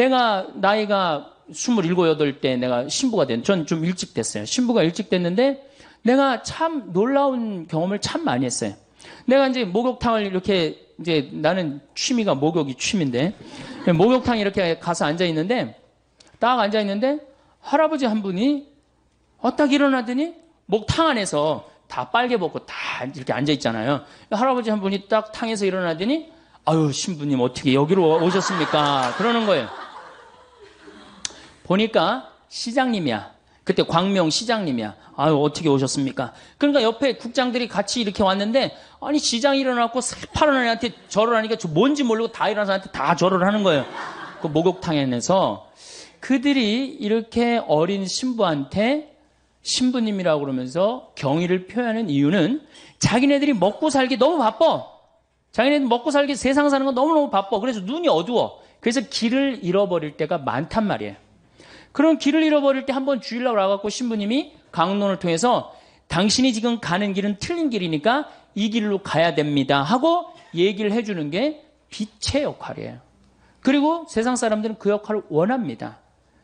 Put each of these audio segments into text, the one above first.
내가 나이가 27, 8때 내가 신부가 전 좀 일찍 됐어요. 신부가 일찍 됐는데 내가 참 놀라운 경험을 참 많이 했어요. 내가 이제 목욕탕을 이렇게 이제 나는 취미가 목욕이 취미인데 목욕탕 이렇게 가서 앉아 있는데 딱 앉아 있는데 할아버지 한 분이 딱 일어나더니 목탕 안에서 다 빨개 벗고 다 이렇게 앉아 있잖아요. 할아버지 한 분이 딱 탕에서 일어나더니 아유 신부님 어떻게 여기로 오셨습니까? 그러는 거예요. 보니까 시장님이야. 그때 광명 시장님이야. 아유 어떻게 오셨습니까? 그러니까 옆에 국장들이 같이 이렇게 왔는데 아니 시장이 일어나고 새파란 애한테 절을 하니까 뭔지 모르고 다 일어나서 한테 다 절을 하는 거예요. 그 목욕탕에서 그들이 이렇게 어린 신부한테 신부님이라고 그러면서 경의를 표하는 이유는 자기네들이 먹고 살기 너무 바빠. 자기네들 먹고 살기 세상 사는 거 너무너무 바빠. 그래서 눈이 어두워. 그래서 길을 잃어버릴 때가 많단 말이에요. 그럼 길을 잃어버릴 때 한번 주일날 와갖고 신부님이 강론을 통해서 당신이 지금 가는 길은 틀린 길이니까 이 길로 가야 됩니다 하고 얘기를 해주는 게 빛의 역할이에요. 그리고 세상 사람들은 그 역할을 원합니다.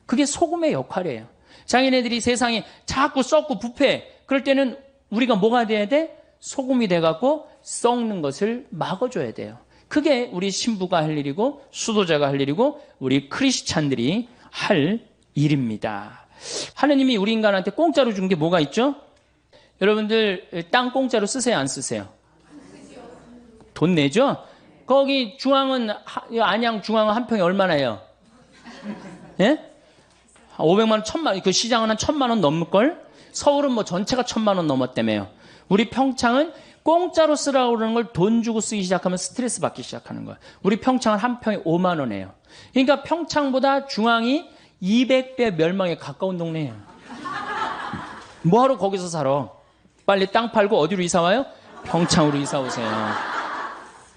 그게 소금의 역할이에요. 자기네들이 세상에 자꾸 썩고 부패. 그럴 때는 우리가 뭐가 돼야 돼? 소금이 돼갖고 썩는 것을 막아줘야 돼요. 그게 우리 신부가 할 일이고 수도자가 할 일이고 우리 크리스찬들이 할 일입니다. 하느님이 우리 인간한테 공짜로 준 게 뭐가 있죠? 여러분들 땅 공짜로 쓰세요? 안 쓰세요? 돈 내죠? 거기 중앙은 안양 중앙은 한 평에 얼마나 해요? 예? 500만 원, 1000만 원. 그 시장은 한 1000만 원 넘을걸? 서울은 뭐 전체가 1000만 원 넘었다며요. 우리 평창은 공짜로 쓰라고 그러는 걸 돈 주고 쓰기 시작하면 스트레스 받기 시작하는 거예요. 우리 평창은 한 평에 5만 원이에요. 그러니까 평창보다 중앙이 200배 멸망에 가까운 동네예요. 뭐하러 거기서 살아? 빨리 땅 팔고 어디로 이사 와요? 평창으로 이사 오세요.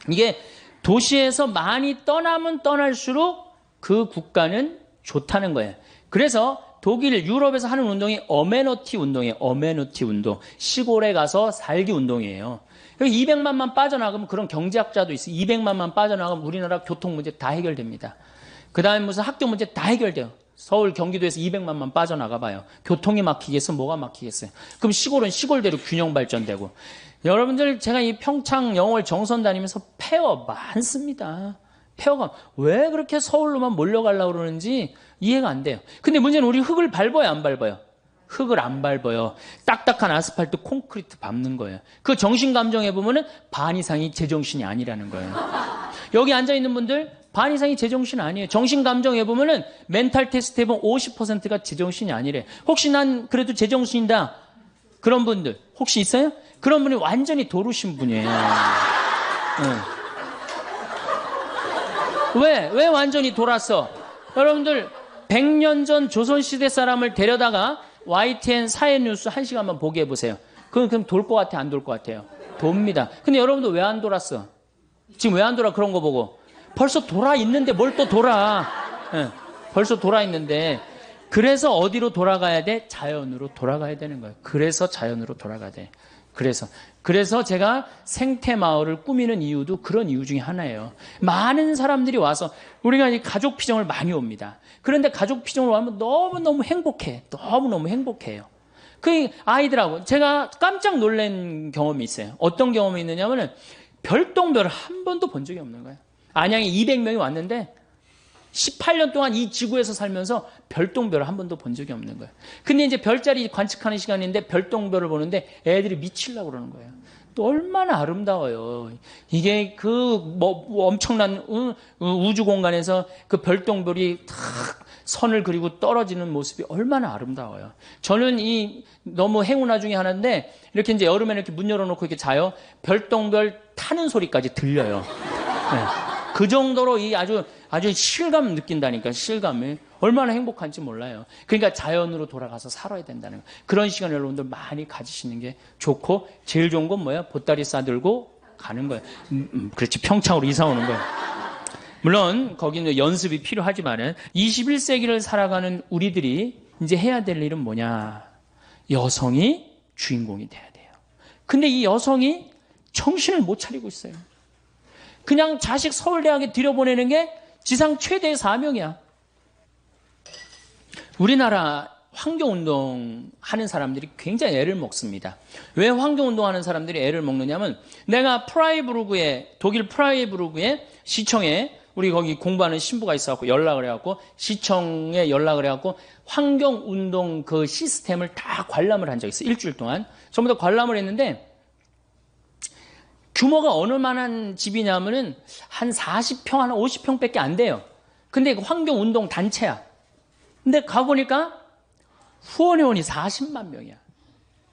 이게 도시에서 많이 떠나면 떠날수록 그 국가는 좋다는 거예요. 그래서 독일, 유럽에서 하는 운동이 어메너티 운동이에요. 어메너티 운동. 시골에 가서 살기 운동이에요. 200만만 빠져나가면 그런 경제학자도 있어요. 200만만 빠져나가면 우리나라 교통 문제 다 해결됩니다. 그 다음에 무슨 학교 문제 다 해결돼요. 서울, 경기도에서 200만만 빠져나가 봐요. 교통이 막히겠어? 뭐가 막히겠어요? 그럼 시골은 시골대로 균형 발전되고. 여러분들 제가 이 평창 영월 정선 다니면서 폐허 많습니다. 폐허가 왜 그렇게 서울로만 몰려가려고 그러는지 이해가 안 돼요. 근데 문제는 우리 흙을 밟아요, 안 밟아요? 흙을 안 밟아요. 딱딱한 아스팔트 콘크리트 밟는 거예요. 그 정신감정해 보면은 반 이상이 제정신이 아니라는 거예요. 여기 앉아있는 분들 반 이상이 제정신 아니에요. 정신감정해 보면은 멘탈 테스트 해보면 50%가 제정신이 아니래. 혹시 난 그래도 제정신이다. 그런 분들 혹시 있어요? 그런 분이 완전히 도루신 분이에요. 왜 완전히 돌았어? 여러분들 100년 전 조선시대 사람을 데려다가 YTN 사회뉴스 1시간만 보게 해보세요. 그럼 돌 것 같아? 안 돌 것 같아요? 돕니다. 근데 여러분들 왜 안 돌았어? 지금 왜 안 돌아? 그런 거 보고. 벌써 돌아 있는데 뭘 또 돌아? 벌써 돌아 있는데. 그래서 어디로 돌아가야 돼? 자연으로 돌아가야 되는 거예요. 그래서 자연으로 돌아가야 돼. 그래서 제가 생태마을을 꾸미는 이유도 그런 이유 중에 하나예요. 많은 사람들이 와서 우리가 이 가족 피정을 많이 옵니다. 그런데 가족 피정을 오면 너무너무 행복해. 너무너무 행복해요. 그 아이들하고 제가 깜짝 놀란 경험이 있어요. 어떤 경험이 있느냐면은 별똥별을 한 번도 본 적이 없는 거예요. 안양에 200명이 왔는데 18년 동안 이 지구에서 살면서 별똥별을 한 번도 본 적이 없는 거예요. 근데 이제 별자리 관측하는 시간인데 별똥별을 보는데 애들이 미치려고 그러는 거예요. 또 얼마나 아름다워요. 이게 엄청난 우주 공간에서 그 별똥별이 탁 선을 그리고 떨어지는 모습이 얼마나 아름다워요. 저는 너무 행운아 중에 하나인데 이렇게 이제 여름에 이렇게 문 열어놓고 이렇게 자요. 별똥별 타는 소리까지 들려요. 네. 그 정도로 아주 실감 느낀다니까, 실감을. 얼마나 행복한지 몰라요. 그러니까 자연으로 돌아가서 살아야 된다는 거예요. 그런 시간을 여러분들 많이 가지시는 게 좋고, 제일 좋은 건 뭐예요? 보따리 싸들고 가는 거예요. 그렇지, 평창으로 이사 오는 거예요. 물론 거기는 연습이 필요하지만은 21세기를 살아가는 우리들이 이제 해야 될 일은 뭐냐? 여성이 주인공이 돼야 돼요. 근데 이 여성이 정신을 못 차리고 있어요. 그냥 자식 서울대학에 들여보내는 게 지상 최대의 사명이야. 우리나라 환경운동 하는 사람들이 굉장히 애를 먹습니다. 왜 환경운동 하는 사람들이 애를 먹느냐면, 내가 프라이부르크에, 독일 프라이부르크에 시청에 우리 거기 공부하는 신부가 있어갖고 연락을 해갖고, 시청에 연락을 해갖고 환경운동 그 시스템을 다 관람을 한 적이 있어요. 일주일 동안 전부 다 관람을 했는데, 규모가 어느 만한 집이냐면은 한 40평, 한 50평밖에 안 돼요. 근데 그 환경운동 단체야. 근데 가보니까 후원회원이 40만 명이야.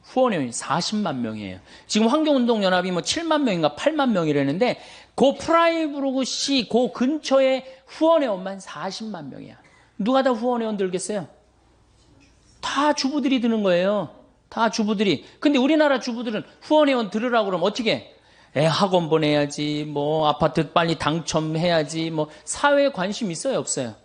후원회원이 40만 명이에요. 지금 환경운동연합이 뭐 7만 명인가 8만 명이라는데, 그 프라이부르크시 그 근처에 후원회원만 40만 명이야. 누가 다 후원회원 들겠어요? 다 주부들이 드는 거예요. 다 주부들이. 근데 우리나라 주부들은 후원회원 들으라고 그러면 어떻게 해? 애 학원 보내야지, 뭐 아파트 빨리 당첨해야지, 뭐 사회에 관심 있어요, 없어요?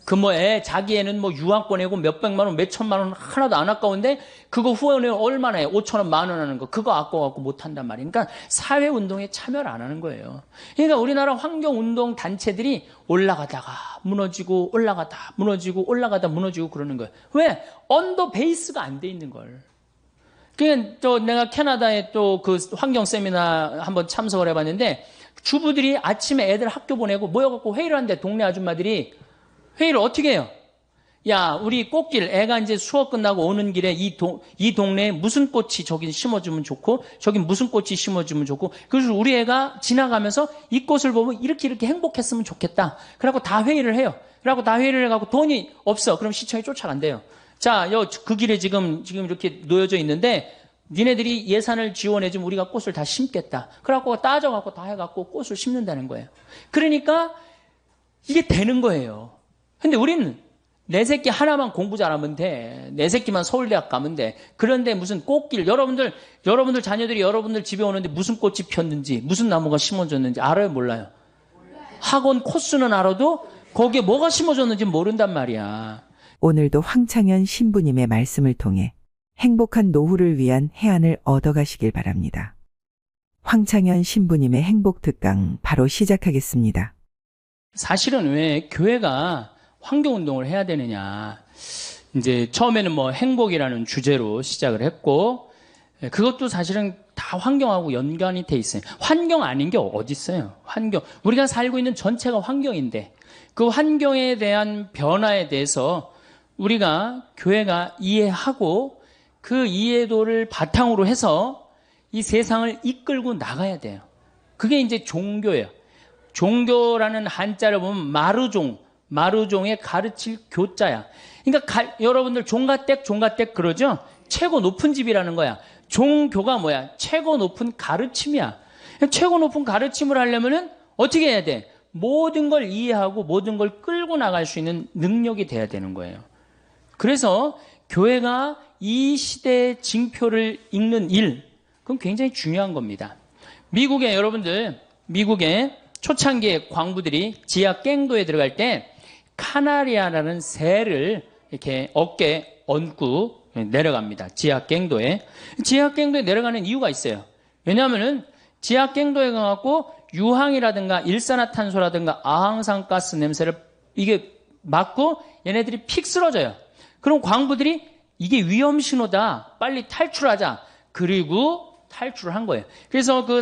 그 뭐 자기 애는 뭐 유학 보내고 몇백만 원, 몇천만 원 하나도 안 아까운데, 그거 후원회원 얼마나 해? 5천 원, 만 원 하는 거, 그거 아까워갖고 못 한단 말이에요. 그러니까 사회운동에 참여를 안 하는 거예요. 그러니까 우리나라 환경운동 단체들이 올라가다가 무너지고, 올라가다 무너지고, 올라가다 무너지고 그러는 거예요. 왜? 언더 베이스가 안 돼 있는 걸. 그러니까 또 내가 캐나다에 또 그 환경 세미나 한번 참석을 해봤는데, 주부들이 아침에 애들 학교 보내고 모여갖고 회의를 하는데, 동네 아줌마들이 회의를 어떻게 해요? 야, 우리 꽃길, 애가 이제 수업 끝나고 오는 길에 이 동네에 무슨 꽃이 저기 심어주면 좋고, 저기 무슨 꽃이 심어주면 좋고, 그래서 우리 애가 지나가면서 이 꽃을 보면 이렇게 행복했으면 좋겠다. 그래갖고 다 회의를 해요. 그래갖고 다 회의를 해갖고 돈이 없어. 그럼 시청에 쫓아간대요. 자, 그 길에 지금 이렇게 놓여져 있는데, 니네들이 예산을 지원해주면 우리가 꽃을 다 심겠다. 그래갖고 따져갖고 다 해갖고 꽃을 심는다는 거예요. 그러니까 이게 되는 거예요. 근데 우리는 내 새끼 하나만 공부 잘하면 돼. 내 새끼만 서울대학 가면 돼. 그런데 무슨 꽃길, 여러분들 자녀들이 여러분들 집에 오는데 무슨 꽃이 폈는지, 무슨 나무가 심어졌는지 알아요, 몰라요? 학원 코스는 알아도 거기에 뭐가 심어졌는지 모른단 말이야. 오늘도 황창현 신부님의 말씀을 통해 행복한 노후를 위한 해안을 얻어가시길 바랍니다. 황창현 신부님의 행복 특강 바로 시작하겠습니다. 사실은 왜 교회가 환경운동을 해야 되느냐. 이제 처음에는 뭐 행복이라는 주제로 시작을 했고, 그것도 사실은 다 환경하고 연관이 돼 있어요. 환경 아닌 게 어디 있어요? 환경. 우리가 살고 있는 전체가 환경인데, 그 환경에 대한 변화에 대해서 우리가 교회가 이해하고, 그 이해도를 바탕으로 해서 이 세상을 이끌고 나가야 돼요. 그게 이제 종교예요. 종교라는 한자를 보면 마루종의 가르칠 교자야. 그러니까 여러분들 종가댁 그러죠? 최고 높은 집이라는 거야. 종교가 뭐야? 최고 높은 가르침이야. 최고 높은 가르침을 하려면은 어떻게 해야 돼? 모든 걸 이해하고 모든 걸 끌고 나갈 수 있는 능력이 돼야 되는 거예요. 그래서 교회가 이 시대의 징표를 읽는 일, 그건 굉장히 중요한 겁니다. 미국에 초창기에 광부들이 지하 갱도에 들어갈 때 카나리아라는 새를 이렇게 어깨에 얹고 내려갑니다. 지하 갱도에 내려가는 이유가 있어요. 왜냐하면은 지하 갱도에 가갖고 유황이라든가 일산화탄소라든가 아항산가스 냄새를 이게 맡고 얘네들이 픽 쓰러져요. 그럼 광부들이 이게 위험 신호다. 빨리 탈출하자. 그리고 탈출을 한 거예요. 그래서 그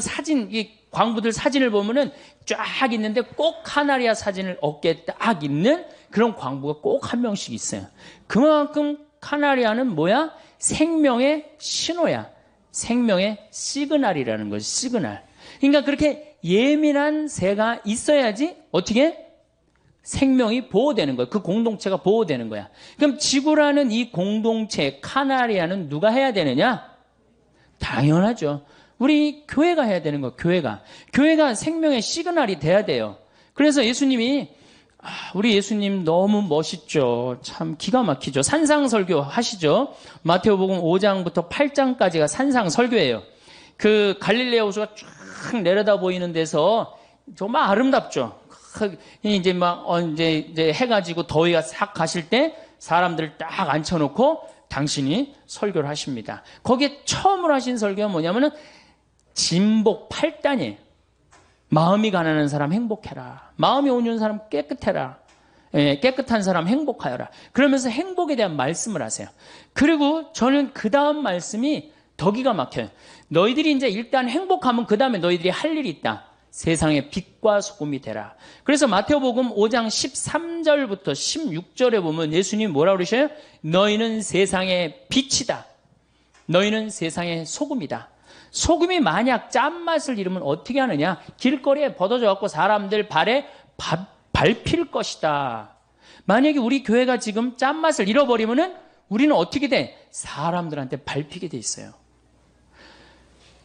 이 광부들 사진을 보면은 쫙 있는데 꼭 카나리아 사진을 어깨에 딱 있는 그런 광부가 꼭 한 명씩 있어요. 그만큼 카나리아는 뭐야? 생명의 신호야. 생명의 시그널이라는 거지, 시그널. 그러니까 그렇게 예민한 새가 있어야지 어떻게? 생명이 보호되는 거예요. 그 공동체가 보호되는 거야. 그럼 지구라는 이 공동체, 카나리아는 누가 해야 되느냐? 당연하죠. 우리 교회가 해야 되는 거예요. 교회가 생명의 시그널이 돼야 돼요. 그래서 예수님이 우리 예수님 너무 멋있죠. 참 기가 막히죠. 산상설교 하시죠. 마태복음 5장부터 8장까지가 산상설교예요. 그 갈릴레아 호수가 쫙 내려다 보이는 데서 정말 아름답죠. 이제 해가 지고 더위가 싹 가실 때 사람들을 딱 앉혀놓고 당신이 설교를 하십니다. 거기에 처음으로 하신 설교가 뭐냐면은 진복 8단이에요. 마음이 가난한 사람 행복해라. 마음이 온유한 사람 깨끗해라. 깨끗한 사람 행복하여라. 그러면서 행복에 대한 말씀을 하세요. 그리고 저는 그 다음 말씀이 더 기가 막혀요. 너희들이 이제 일단 행복하면 그 다음에 너희들이 할 일이 있다. 세상의 빛과 소금이 되라. 그래서 마태복음 5장 13절부터 16절에 보면 예수님이 뭐라고 그러셔요? 너희는 세상의 빛이다. 너희는 세상의 소금이다. 소금이 만약 짠맛을 잃으면 어떻게 하느냐? 길거리에 벗어져 갖고 사람들 발에 밟힐 것이다. 만약에 우리 교회가 지금 짠맛을 잃어버리면은 우리는 어떻게 돼? 사람들한테 밟히게 돼 있어요.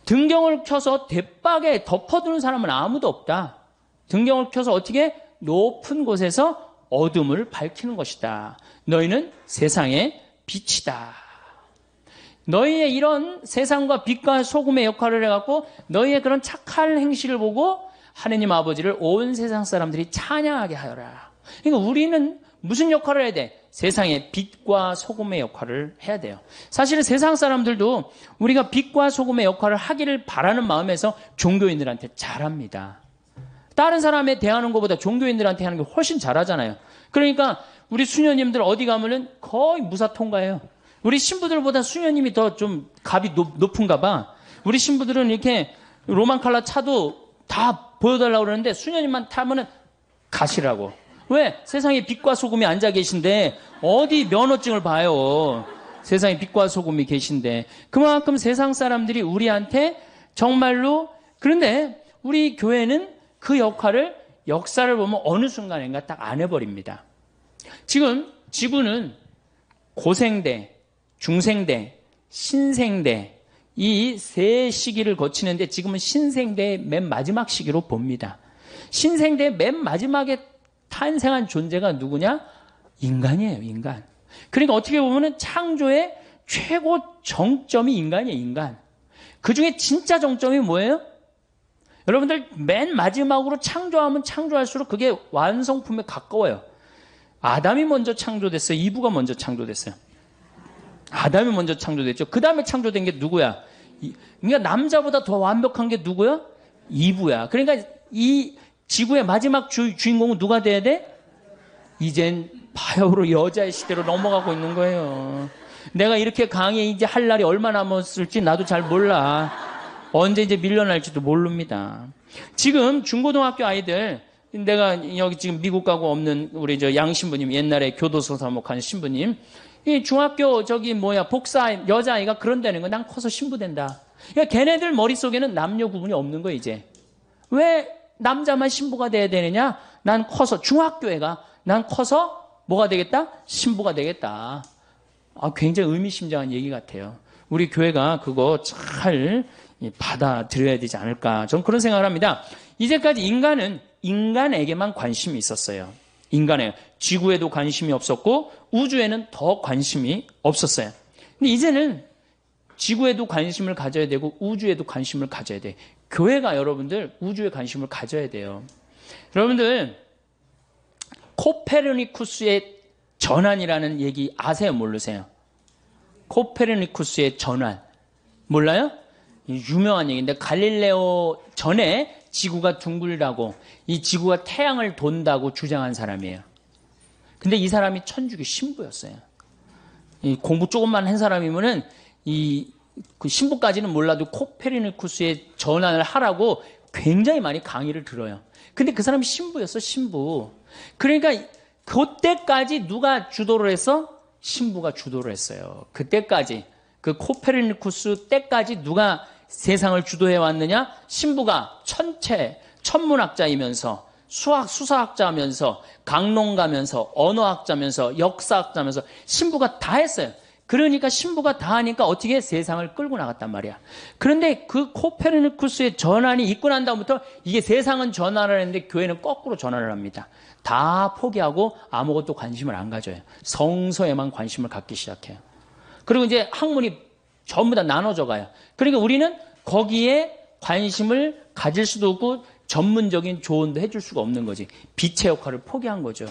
등경을 켜서 대박에 덮어두는 사람은 아무도 없다. 등경을 켜서 어떻게? 높은 곳에서 어둠을 밝히는 것이다. 너희는 세상의 빛이다. 너희의 이런 세상과 빛과 소금의 역할을 해갖고 너희의 그런 착한 행실을 보고 하느님 아버지를 온 세상 사람들이 찬양하게 하여라. 그러니까 우리는 무슨 역할을 해야 돼? 세상의 빛과 소금의 역할을 해야 돼요. 사실은 세상 사람들도 우리가 빛과 소금의 역할을 하기를 바라는 마음에서 종교인들한테 잘합니다. 다른 사람에 대하는 것보다 종교인들한테 하는 게 훨씬 잘하잖아요. 그러니까 우리 수녀님들 어디 가면은 거의 무사 통과해요. 우리 신부들보다 수녀님이 더 좀 값이 높은가 봐. 우리 신부들은 이렇게 로만 칼라 차도 다 보여달라고 그러는데 수녀님만 타면은 가시라고. 왜? 세상에 빛과 소금이 앉아 계신데 어디 면허증을 봐요. 세상에 빛과 소금이 계신데. 그만큼 세상 사람들이 우리한테 정말로, 그런데 우리 교회는 그 역할을, 역사를 보면 어느 순간인가 딱 안 해버립니다. 지금 지구는 고생대, 중생대, 신생대, 이 세 시기를 거치는데 지금은 신생대의 맨 마지막 시기로 봅니다. 신생대의 맨 마지막에 탄생한 존재가 누구냐? 인간이에요, 인간. 그러니까 어떻게 보면은 창조의 최고 정점이 인간이에요, 인간. 그 중에 진짜 정점이 뭐예요? 여러분들 맨 마지막으로 창조하면 창조할수록 그게 완성품에 가까워요. 아담이 먼저 창조됐어요? 이브가 먼저 창조됐어요? 아담이 먼저 창조됐죠. 그 다음에 창조된 게 누구야? 그러니까 남자보다 더 완벽한 게 누구야? 이브야. 그러니까 이 지구의 마지막 주인공은 누가 돼야 돼? 이젠 바야흐로 여자의 시대로 넘어가고 있는 거예요. 내가 이렇게 강의에 이제 할 날이 얼마 남았을지 나도 잘 몰라. 언제 이제 밀려날지도 모릅니다. 지금 중고등학교 아이들, 내가 여기 지금 미국 가고 없는 우리 저 양 신부님, 옛날에 교도소 사목한 신부님, 이 중학교 복사 여자아이가 그런다는 거, 난 커서 신부 된다. 그러니까 걔네들 머릿속에는 남녀 구분이 없는 거예요, 이제. 왜 남자만 신부가 돼야 되느냐? 난 커서, 중학교애가, 난 커서 뭐가 되겠다? 신부가 되겠다. 굉장히 의미심장한 얘기 같아요. 우리 교회가 그거 잘 받아들여야 되지 않을까. 저는 그런 생각을 합니다. 이제까지 인간은 인간에게만 관심이 있었어요. 인간에, 지구에도 관심이 없었고 우주에는 더 관심이 없었어요. 근데 이제는 지구에도 관심을 가져야 되고 우주에도 관심을 가져야 돼. 교회가 여러분들 우주에 관심을 가져야 돼요. 여러분들 코페르니쿠스의 전환이라는 얘기 아세요? 모르세요? 코페르니쿠스의 전환 몰라요? 유명한 얘기인데, 갈릴레오 전에 지구가 둥글다고, 이 지구가 태양을 돈다고 주장한 사람이에요. 근데 이 사람이 천주교 신부였어요. 이 공부 조금만 한 사람이면은 그 신부까지는 몰라도 코페르니쿠스의 전환을 하라고 굉장히 많이 강의를 들어요. 근데 그 사람이 신부였어, 신부. 그러니까 그때까지 누가 주도를 했어? 신부가 주도를 했어요. 그때까지, 그 코페르니쿠스 때까지 누가 세상을 주도해 왔느냐? 신부가 천문학자이면서 수사학자면서 강론가면서 언어학자면서 역사학자면서 신부가 다 했어요. 그러니까 신부가 다 하니까 어떻게 세상을 끌고 나갔단 말이야. 그런데 그 코페르니쿠스의 전환이 있고 난 다음부터 이게 세상은 전환을 했는데 교회는 거꾸로 전환을 합니다. 다 포기하고 아무것도 관심을 안 가져요. 성서에만 관심을 갖기 시작해요. 그리고 이제 학문이 전부 다 나눠져 가요. 그러니까 우리는 거기에 관심을 가질 수도 없고 전문적인 조언도 해줄 수가 없는 거지. 빛의 역할을 포기한 거죠.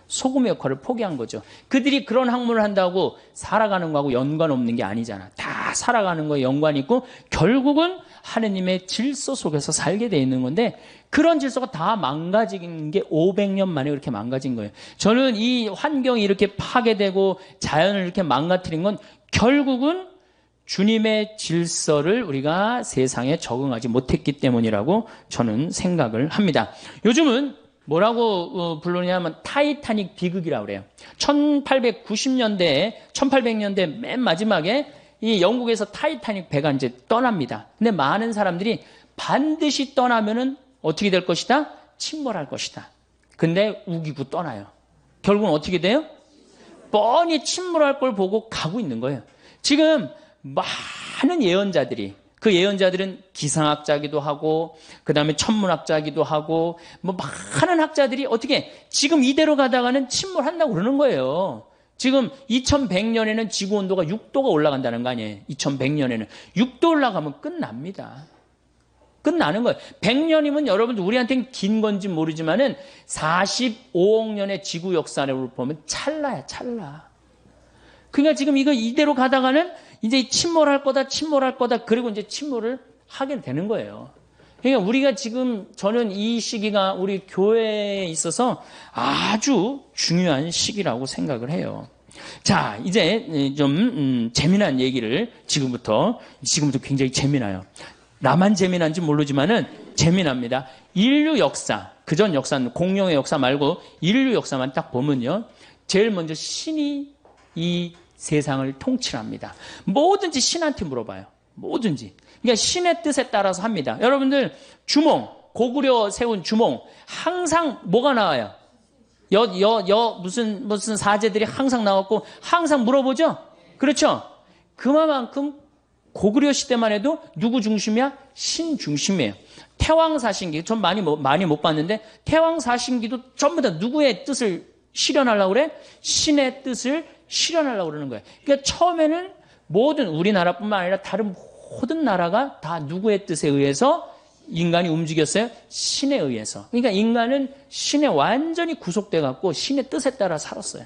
소금의 역할을 포기한 거죠. 그들이 그런 학문을 한다고 살아가는 거하고 연관 없는 게 아니잖아. 다 살아가는 거에 연관이 있고 결국은 하느님의 질서 속에서 살게 돼 있는 건데 그런 질서가 다 망가진 게 500년 만에 그렇게 망가진 거예요. 저는 이 환경이 이렇게 파괴되고 자연을 이렇게 망가뜨린 건 결국은 주님의 질서를 우리가 세상에 적응하지 못했기 때문이라고 저는 생각을 합니다. 요즘은 뭐라고 부르냐면 타이타닉 비극이라고 그래요. 1890년대 맨 마지막에 이 영국에서 타이타닉 배가 이제 떠납니다. 근데 많은 사람들이 반드시 떠나면은 어떻게 될 것이다? 침몰할 것이다. 근데 우기고 떠나요. 결국은 어떻게 돼요? 뻔히 침몰할 걸 보고 가고 있는 거예요. 지금 많은 예언자들이, 그 예언자들은 기상학자기도 하고 그 다음에 천문학자기도 하고 뭐 많은 학자들이 어떻게 지금 이대로 가다가는 침몰한다고 그러는 거예요. 지금 2100년에는 지구 온도가 6도가 올라간다는 거 아니에요. 2100년에는 6도 올라가면 끝납니다. 끝나는 거예요. 100년이면 여러분들 우리한테는 긴 건지 모르지만은 45억 년의 지구 역사를 보면 찰나야 찰나. 그러니까 지금 이거 이대로 가다가는 이제 침몰할 거다. 그리고 이제 침몰을 하게 되는 거예요. 그러니까 우리가 지금 저는 이 시기가 우리 교회에 있어서 아주 중요한 시기라고 생각을 해요. 자, 이제 좀 재미난 얘기를 지금부터 굉장히 재미나요. 나만 재미난지 모르지만은 재미납니다. 인류 역사, 그전 역사는 공룡의 역사 말고 인류 역사만 딱 보면요. 제일 먼저 신이 이 세상을 통치합니다. 뭐든지 신한테 물어봐요. 뭐든지. 그러니까 신의 뜻에 따라서 합니다. 여러분들 주몽, 고구려 세운 주몽 항상 뭐가 나와요? 무슨 사제들이 항상 나왔고 항상 물어보죠? 그렇죠? 그만큼 고구려 시대만 해도 누구 중심이야? 신 중심이에요. 태왕사신기, 전 많이 못 봤는데 태왕사신기도 전부 다 누구의 뜻을 실현하려고 그래? 신의 뜻을 실현하려고 그러는 거예요. 그러니까 처음에는 모든 우리나라뿐만 아니라 다른 모든 나라가 다 누구의 뜻에 의해서 인간이 움직였어요? 신에 의해서. 그러니까 인간은 신에 완전히 구속돼 갖고 신의 뜻에 따라 살았어요.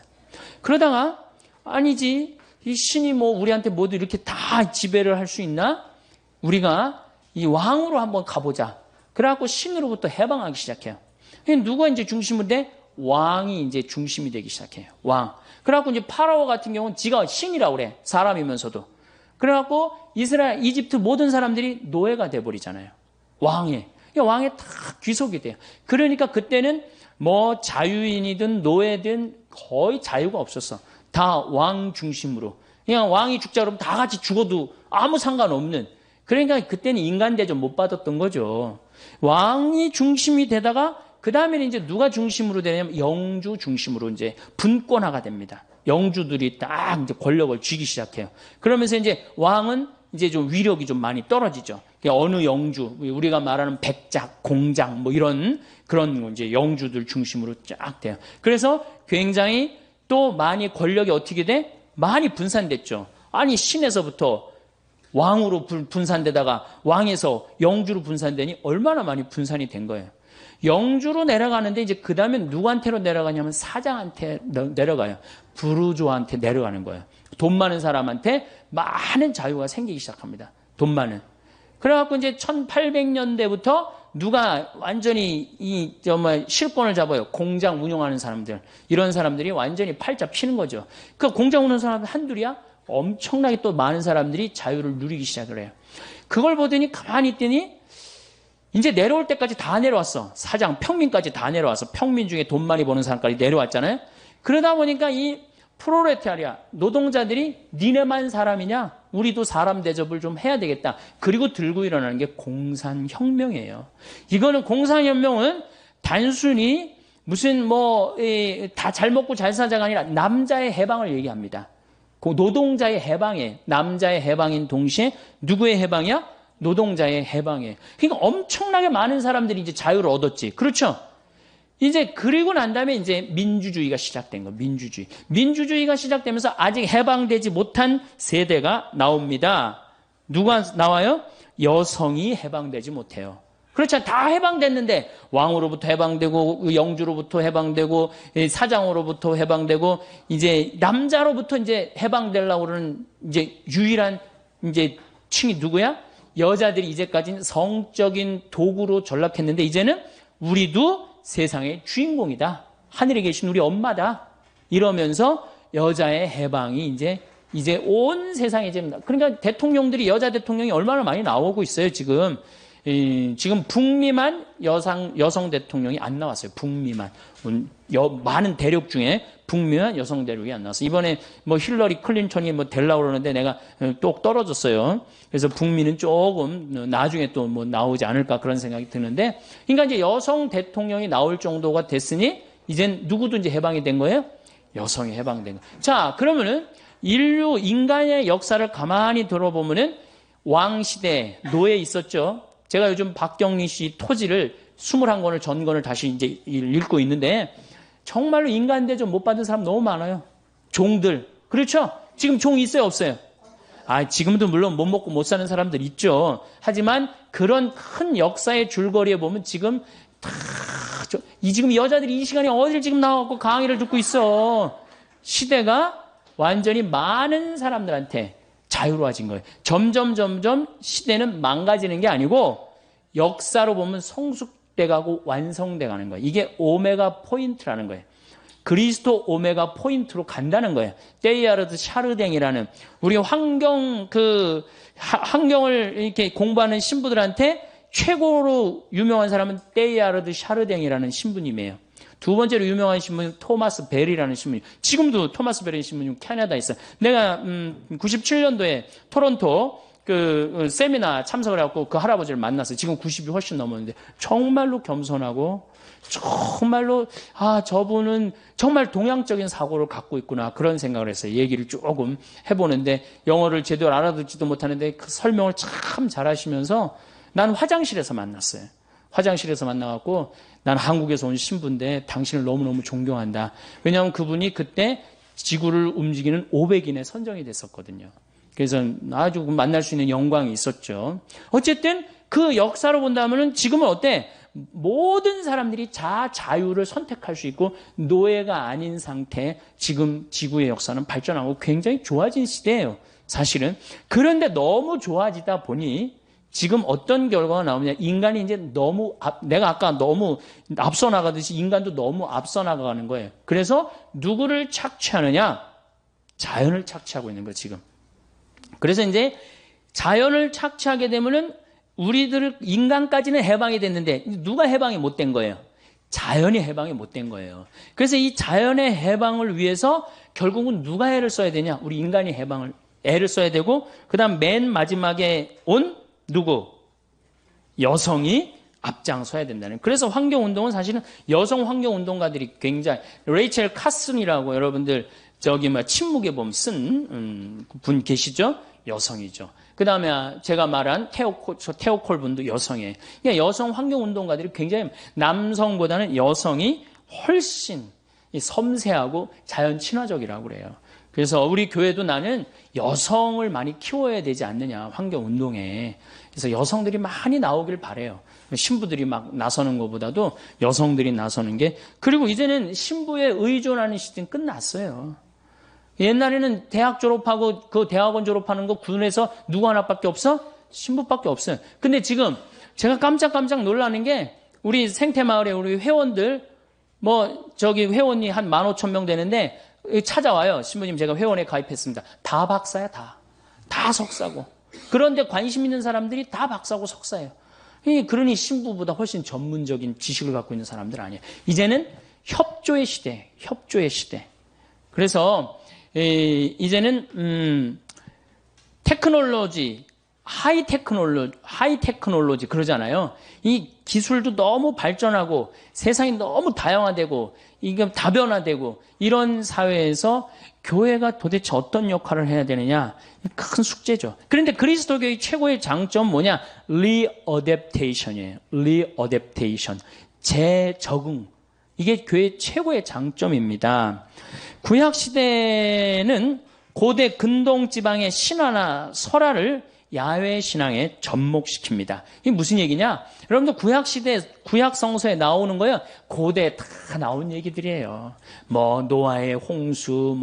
그러다가 아니지, 이 신이 뭐 우리한테 모두 이렇게 다 지배를 할 수 있나? 우리가 이 왕으로 한번 가보자. 그래갖고 신으로부터 해방하기 시작해요. 누가 이제 중심이 돼? 왕이 이제 중심이 되기 시작해요. 왕. 그래갖고 이제 파라오 같은 경우는 지가 신이라고 그래. 사람이면서도. 그래갖고 이집트 모든 사람들이 노예가 돼버리잖아요. 왕에 다 귀속이 돼요. 그러니까 그때는 뭐 자유인이든 노예든 거의 자유가 없었어. 다 왕 중심으로. 그냥 왕이 죽자 그러면 다 같이 죽어도 아무 상관없는. 그러니까 그때는 인간 대접 못 받았던 거죠. 왕이 중심이 되다가 그 다음에는 이제 누가 중심으로 되냐면 영주 중심으로 이제 분권화가 됩니다. 영주들이 딱 이제 권력을 쥐기 시작해요. 그러면서 이제 왕은 이제 좀 위력이 좀 많이 떨어지죠. 어느 영주, 우리가 말하는 백작, 공작 뭐 이런 그런 이제 영주들 중심으로 쫙 돼요. 그래서 굉장히 또 많이 권력이 어떻게 돼? 많이 분산됐죠. 아니 신에서부터 왕으로 분산되다가 왕에서 영주로 분산되니 얼마나 많이 분산이 된 거예요. 영주로 내려가는데 이제 그 다음에 누구한테로 내려가냐면 사장한테 내려가요. 부르주아한테 내려가는 거예요. 돈 많은 사람한테 많은 자유가 생기기 시작합니다. 돈 많은. 그래갖고 이제 1800년대부터 누가 완전히 실권을 잡아요. 공장 운영하는 사람들. 이런 사람들이 완전히 팔자 피는 거죠. 그 공장 운영하는 사람들 한둘이야? 엄청나게 또 많은 사람들이 자유를 누리기 시작을 해요. 그걸 보더니 가만히 있더니 이제 내려올 때까지 다 내려왔어. 사장, 평민까지 다 내려와서 평민 중에 돈 많이 버는 사람까지 내려왔잖아요. 그러다 보니까 이 프롤레타리아, 노동자들이 니네만 사람이냐? 우리도 사람 대접을 좀 해야 되겠다. 그리고 들고 일어나는 게 공산혁명이에요. 이거는 공산혁명은 단순히 무슨 다 잘 먹고 잘 사자가 아니라 남자의 해방을 얘기합니다. 그 노동자의 해방에, 남자의 해방인 동시에 누구의 해방이야? 노동자의 해방에. 그러니까 엄청나게 많은 사람들이 이제 자유를 얻었지. 그렇죠? 이제 그리고 난 다음에 이제 민주주의가 시작된 거. 민주주의가 시작되면서 아직 해방되지 못한 세대가 나옵니다. 누가 나와요? 여성이 해방되지 못해요. 그렇죠. 다 해방됐는데 왕으로부터 해방되고 영주로부터 해방되고 사장으로부터 해방되고 이제 남자로부터 이제 해방되려고 그러는 이제 유일한 이제 층이 누구야? 여자들이 이제까지는 성적인 도구로 전락했는데 이제는 우리도 세상의 주인공이다. 하늘에 계신 우리 엄마다. 이러면서 여자의 해방이 이제 온 세상에 그러니까 대통령들이 여자 대통령이 얼마나 많이 나오고 있어요, 지금. 지금 북미만 여성 대통령이 안 나왔어요. 북미만. 많은 대륙 중에 북미만 여성 대륙이 안 나왔어요. 이번에 뭐 힐러리 클린턴이 뭐 되려고 그러는데 내가 또 떨어졌어요. 그래서 북미는 조금 나중에 또 뭐 나오지 않을까 그런 생각이 드는데, 그러니까 이제 여성 대통령이 나올 정도가 됐으니 이젠 누구든지 해방이 된 거예요? 여성이 해방된 거예요. 자, 그러면은 인간의 역사를 가만히 들어보면은 왕시대, 노예 있었죠. 제가 요즘 박경리 씨 토지를 21권을 전권을 다시 이제 읽고 있는데 정말로 인간 대접 못 받은 사람 너무 많아요. 종들. 그렇죠? 지금 종 있어요, 없어요? 지금도 물론 못 먹고 못 사는 사람들 있죠. 하지만 그런 큰 역사의 줄거리에 보면 지금 지금 여자들이 이 시간에 어딜 지금 나와갖고 강의를 듣고 있어. 시대가 완전히 많은 사람들한테 자유로워진 거예요. 점점 시대는 망가지는 게 아니고 역사로 보면 성숙돼 가고 완성돼 가는 거예요. 이게 오메가 포인트라는 거예요. 그리스도 오메가 포인트로 간다는 거예요. 테이야르드 샤르댕이라는 우리 환경을 이렇게 공부하는 신부들한테 최고로 유명한 사람은 테이야르드 샤르댕이라는 신부님이에요. 두 번째로 유명한 신부는 토마스 벨이라는 신부님. 지금도 토마스 벨이라는 신부님 캐나다에 있어요. 내가 97년도에 토론토 그 세미나 참석을 해갖고 그 할아버지를 만났어요. 지금 90이 훨씬 넘었는데 정말로 겸손하고 정말로 저분은 정말 동양적인 사고를 갖고 있구나 그런 생각을 했어요. 얘기를 조금 해보는데 영어를 제대로 알아듣지도 못하는데 그 설명을 참 잘하시면서 난 화장실에서 만났어요. 화장실에서 만나갖고 난 한국에서 온 신부인데 당신을 너무너무 존경한다. 왜냐하면 그분이 그때 지구를 움직이는 500인에 선정이 됐었거든요. 그래서 아주 만날 수 있는 영광이 있었죠. 어쨌든 그 역사로 본다면은 지금은 어때? 모든 사람들이 자유를 선택할 수 있고 노예가 아닌 상태 지금 지구의 역사는 발전하고 굉장히 좋아진 시대예요. 사실은. 그런데 너무 좋아지다 보니 지금 어떤 결과가 나오느냐. 인간이 이제 내가 아까 너무 앞서 나가듯이 인간도 너무 앞서 나가는 거예요. 그래서 누구를 착취하느냐? 자연을 착취하고 있는 거예요, 지금. 그래서 이제 자연을 착취하게 되면은 인간까지는 해방이 됐는데 누가 해방이 못 된 거예요? 자연이 해방이 못 된 거예요. 그래서 이 자연의 해방을 위해서 결국은 누가 애를 써야 되냐? 우리 인간이 애를 써야 되고 그다음 맨 마지막에 온 누구? 여성이 앞장서야 된다는. 그래서 환경운동은 사실은 여성 환경운동가들이 굉장히 레이첼 카슨이라고 여러분들 침묵에 보면 쓴 분 계시죠? 여성이죠. 그 다음에 제가 말한 테오콜 분도 여성이에요. 그러니까 여성 환경운동가들이 굉장히 남성보다는 여성이 훨씬 섬세하고 자연 친화적이라고 그래요. 그래서 우리 교회도 나는 여성을 많이 키워야 되지 않느냐, 환경운동에. 그래서 여성들이 많이 나오길 바라요. 신부들이 막 나서는 것보다도 여성들이 나서는 게. 그리고 이제는 신부에 의존하는 시대는 끝났어요. 옛날에는 대학 졸업하고 그 대학원 졸업하는 거 군에서 누구 하나밖에 없어? 신부밖에 없어요. 근데 지금 제가 깜짝 놀라는 게 우리 생태마을에 우리 회원들 회원이 한 15,000명 되는데 찾아와요. 신부님 제가 회원에 가입했습니다. 다 박사야, 다 석사고. 그런데 관심 있는 사람들이 다 박사고 석사예요. 그러니 신부보다 훨씬 전문적인 지식을 갖고 있는 사람들 아니에요. 이제는 협조의 시대. 그래서 이제는 하이 테크놀로지 그러잖아요. 이 기술도 너무 발전하고 세상이 너무 다양화되고 이게 다변화되고 이런 사회에서 교회가 도대체 어떤 역할을 해야 되느냐, 큰 숙제죠. 그런데 그리스도교의 최고의 장점 뭐냐? 리어댑테이션이에요. 리어댑테이션, 재적응. 이게 교회의 최고의 장점입니다. 구약 시대는 고대 근동 지방의 신화나 설화를 야훼 신앙에 접목시킵니다. 이게 무슨 얘기냐? 여러분들 구약 시대, 구약 성서에 나오는 거예요. 고대 다 나온 얘기들이에요. 노아의 홍수,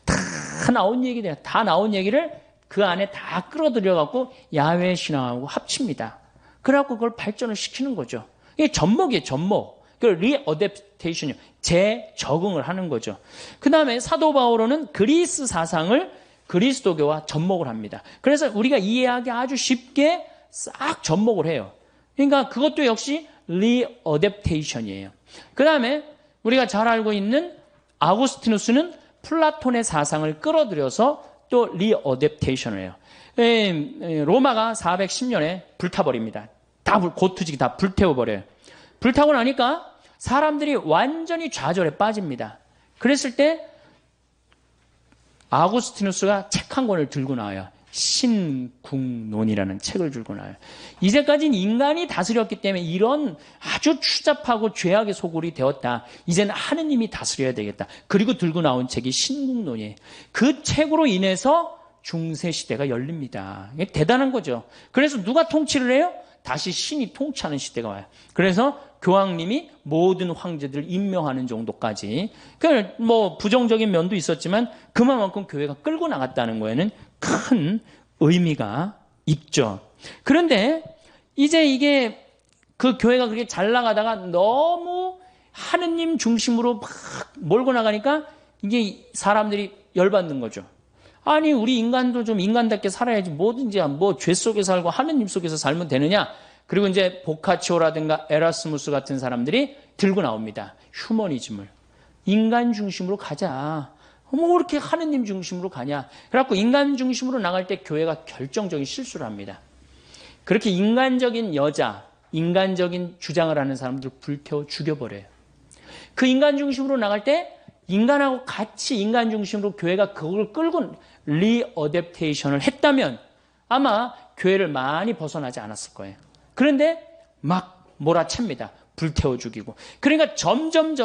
다 나온 얘기들이에요. 다 나온 얘기를 그 안에 다 끌어들여갖고 야훼 신앙하고 합칩니다. 그래갖고 그걸 발전을 시키는 거죠. 이게 접목이에요, 접목. 그 리어댑테이션이요. 재적응을 하는 거죠. 그 다음에 사도 바오로는 그리스 사상을 그리스도교와 접목을 합니다. 그래서 우리가 이해하기 아주 쉽게 싹 접목을 해요. 그러니까 그것도 역시 리어댑테이션이에요. 그 다음에 우리가 잘 알고 있는 아구스티누스는 플라톤의 사상을 끌어들여서 또 리어댑테이션을 해요. 로마가 410년에 불타버립니다. 다 고투지기 다 불태워버려요. 불타고 나니까 사람들이 완전히 좌절에 빠집니다. 그랬을 때 아구스티누스가 책 한 권을 들고 나와요. 신국론이라는 책을 들고 나와요. 이제까지는 인간이 다스렸기 때문에 이런 아주 추잡하고 죄악의 소굴이 되었다. 이제는 하느님이 다스려야 되겠다. 그리고 들고 나온 책이 신국론이에요. 그 책으로 인해서 중세시대가 열립니다. 이게 대단한 거죠. 그래서 누가 통치를 해요? 다시 신이 통치하는 시대가 와요. 그래서 교황님이 모든 황제들을 임명하는 정도까지. 뭐 부정적인 면도 있었지만 그만큼 교회가 끌고 나갔다는 거에는 큰 의미가 있죠. 그런데 이제 이게 그 교회가 그렇게 잘 나가다가 너무 하느님 중심으로 막 몰고 나가니까 이게 사람들이 열받는 거죠. 아니 우리 인간도 좀 인간답게 살아야지 뭐든지 뭐 죄 속에 살고 하느님 속에서 살면 되느냐. 그리고 이제 보카치오라든가 에라스무스 같은 사람들이 들고 나옵니다. 휴머니즘을. 인간 중심으로 가자. 뭐 그렇게 하느님 중심으로 가냐. 그래갖고 인간 중심으로 나갈 때 교회가 결정적인 실수를 합니다. 그렇게 인간적인 여자, 인간적인 주장을 하는 사람들을 불태워 죽여버려요. 그 인간 중심으로 나갈 때 인간하고 같이 인간 중심으로 교회가 그걸 끌고 리어댑테이션을 했다면 아마 교회를 많이 벗어나지 않았을 거예요. 그런데 막 몰아챕니다. 불태워 죽이고. 그러니까 점점